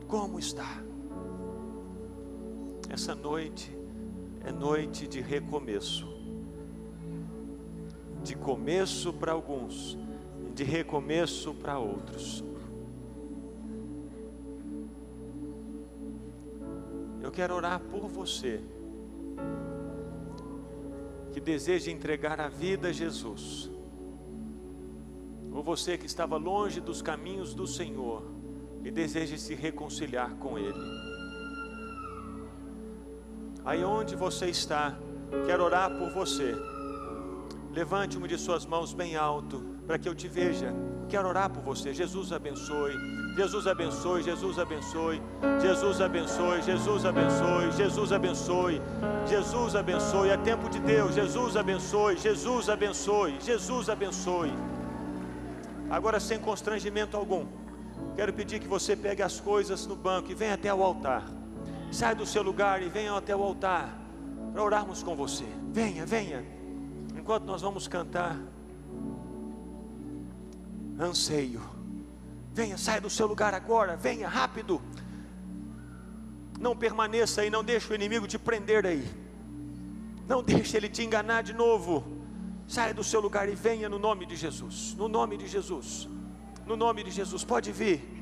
Como está? Essa noite é noite de recomeço. De começo para alguns, de recomeço para outros. Eu quero orar por você que deseja entregar a vida a Jesus, ou você que estava longe dos caminhos do Senhor e deseja se reconciliar com Ele. Aí onde você está, quero orar por você. Levante uma de suas mãos bem alto, para que eu te veja. Quero orar por você. Jesus abençoe, Jesus abençoe, Jesus abençoe, Jesus abençoe, Jesus abençoe, Jesus abençoe, Jesus abençoe. É tempo de Deus. Jesus abençoe, Jesus abençoe, Jesus abençoe. Agora, sem constrangimento algum, quero pedir que você pegue as coisas no banco e venha até o altar. Sai do seu lugar e venha até o altar para orarmos com você. Venha, venha. Enquanto nós vamos cantar Anseio. Venha, saia do seu lugar agora, venha rápido. Não permaneça aí, não deixe o inimigo te prender aí. Não deixe ele te enganar de novo. Saia do seu lugar e venha no nome de Jesus. No nome de Jesus. No nome de Jesus, pode vir.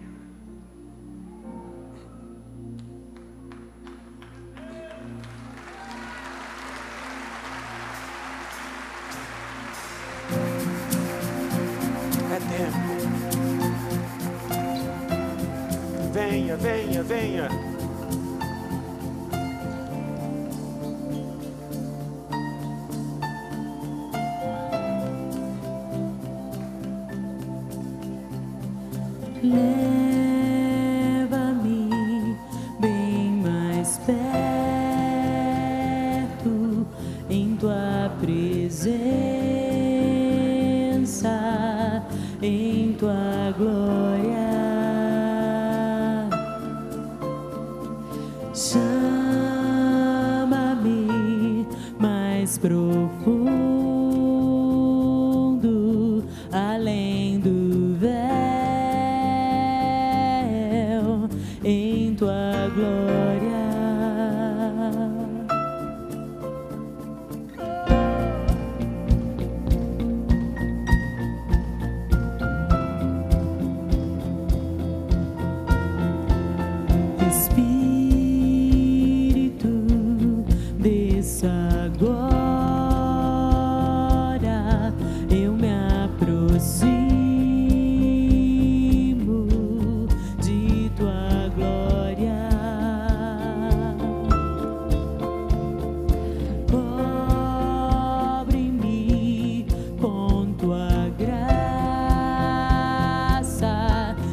Venha, venha, venha. Leva-me bem mais perto em tua presença, em tua glória. Chama-me mais profundo, além do véu, em tua glória. Agora eu me aproximo de tua glória. Cobre-me com tua graça,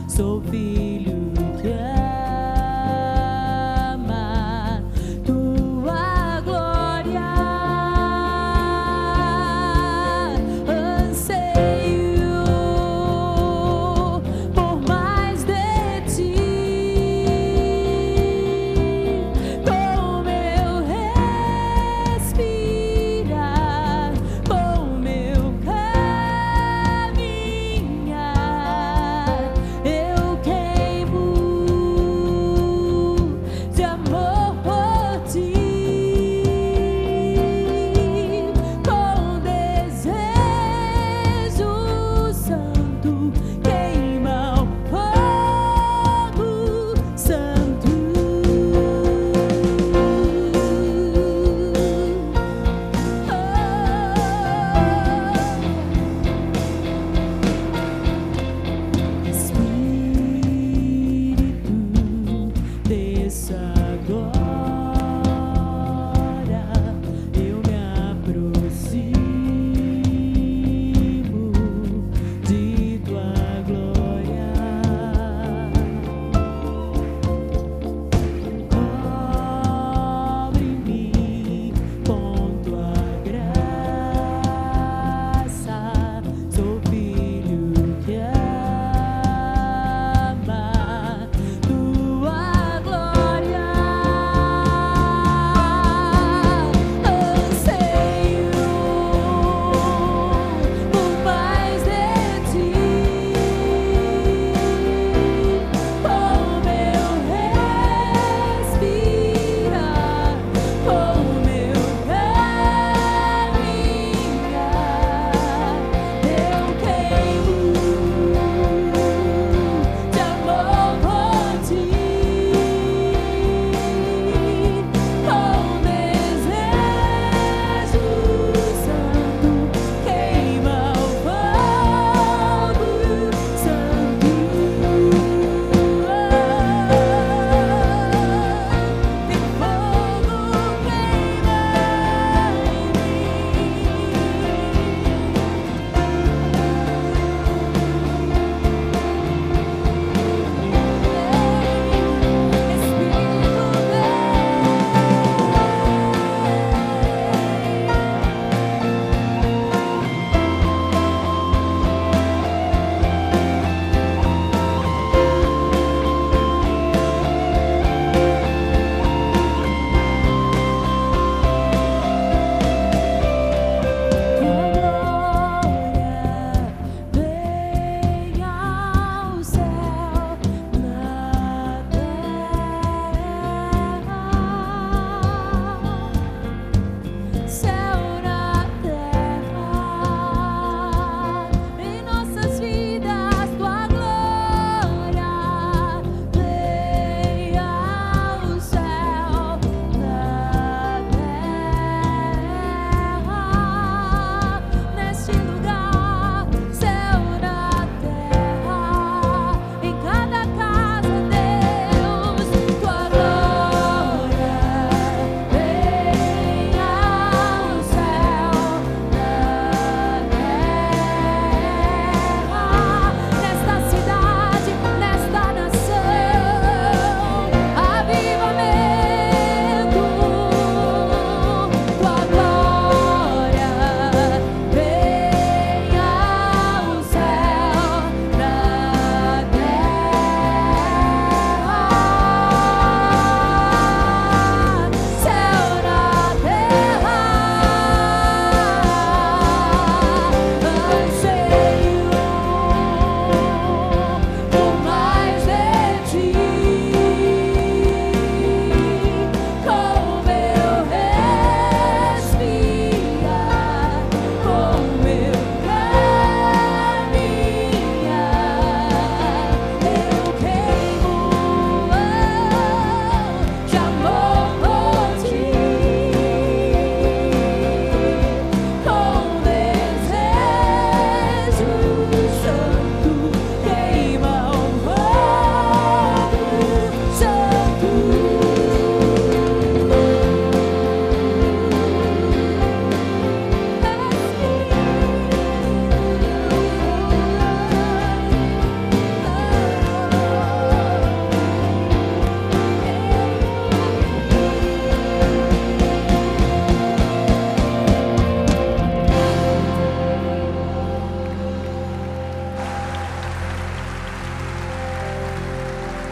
sou filho que ama tua glória. Anseio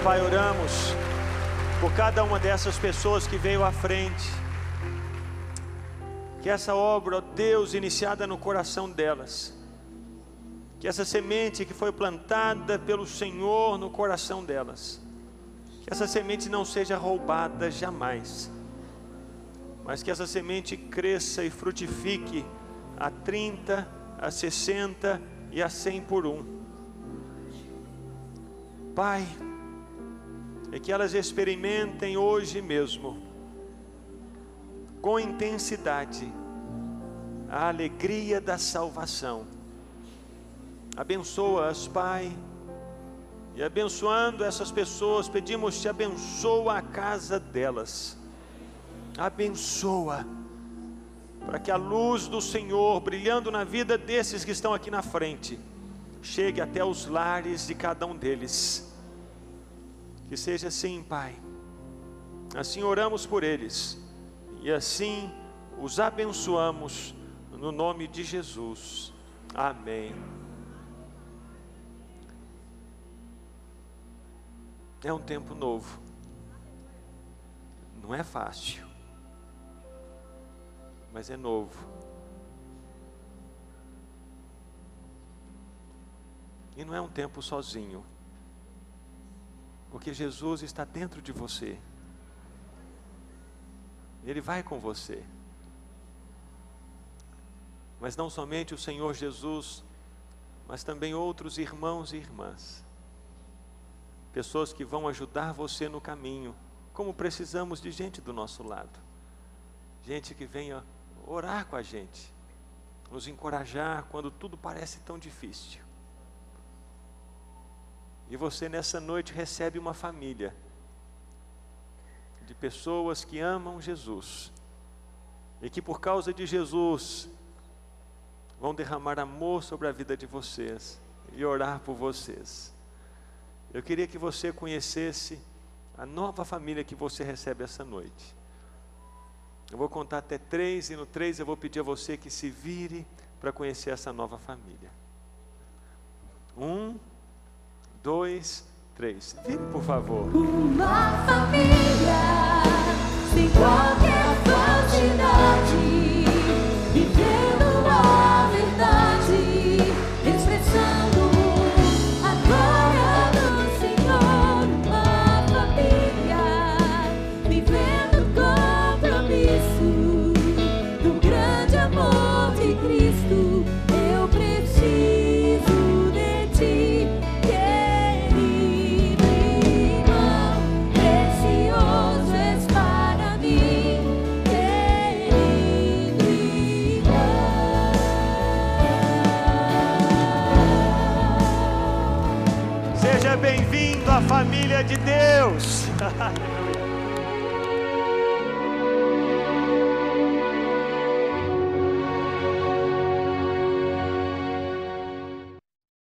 Pai, oramos por cada uma dessas pessoas que veio à frente. Que essa obra, ó Deus, iniciada no coração delas, que essa semente que foi plantada pelo Senhor no coração delas, que essa semente não seja roubada jamais, mas que essa semente cresça e frutifique a 30, a 60 e a 100 por um. Pai, é que elas experimentem hoje mesmo, com intensidade, a alegria da salvação. Abençoa-as, Pai, e abençoando essas pessoas, pedimos-te, abençoa a casa delas, abençoa, para que a luz do Senhor, brilhando na vida desses que estão aqui na frente, chegue até os lares de cada um deles. Que seja assim, Pai. Assim oramos por eles, e assim os abençoamos, no nome de Jesus. Amém. É um tempo novo. Não é fácil, mas é novo. E não é um tempo sozinho, porque Jesus está dentro de você. Ele vai com você. Mas não somente o Senhor Jesus, mas também outros irmãos e irmãs. Pessoas que vão ajudar você no caminho, como precisamos de gente do nosso lado. Gente que venha orar com a gente, nos encorajar quando tudo parece tão difícil. E você nessa noite recebe uma família de pessoas que amam Jesus e que por causa de Jesus vão derramar amor sobre a vida de vocês e orar por vocês. Eu queria que você conhecesse a nova família que você recebe essa noite. Eu vou contar até 3 e no 3 eu vou pedir a você que se vire para conhecer essa nova família. 1, 2, 3. Vire, por favor. Uma família sem qualquer falsidade, vivendo a verdade, expressando a glória do Senhor. Uma família vivendo compromisso do grande amor de Cristo. Eu preciso de ti, querido irmão, precioso és para mim, querido irmão. Seja bem-vindo à família de Deus. Aleluia.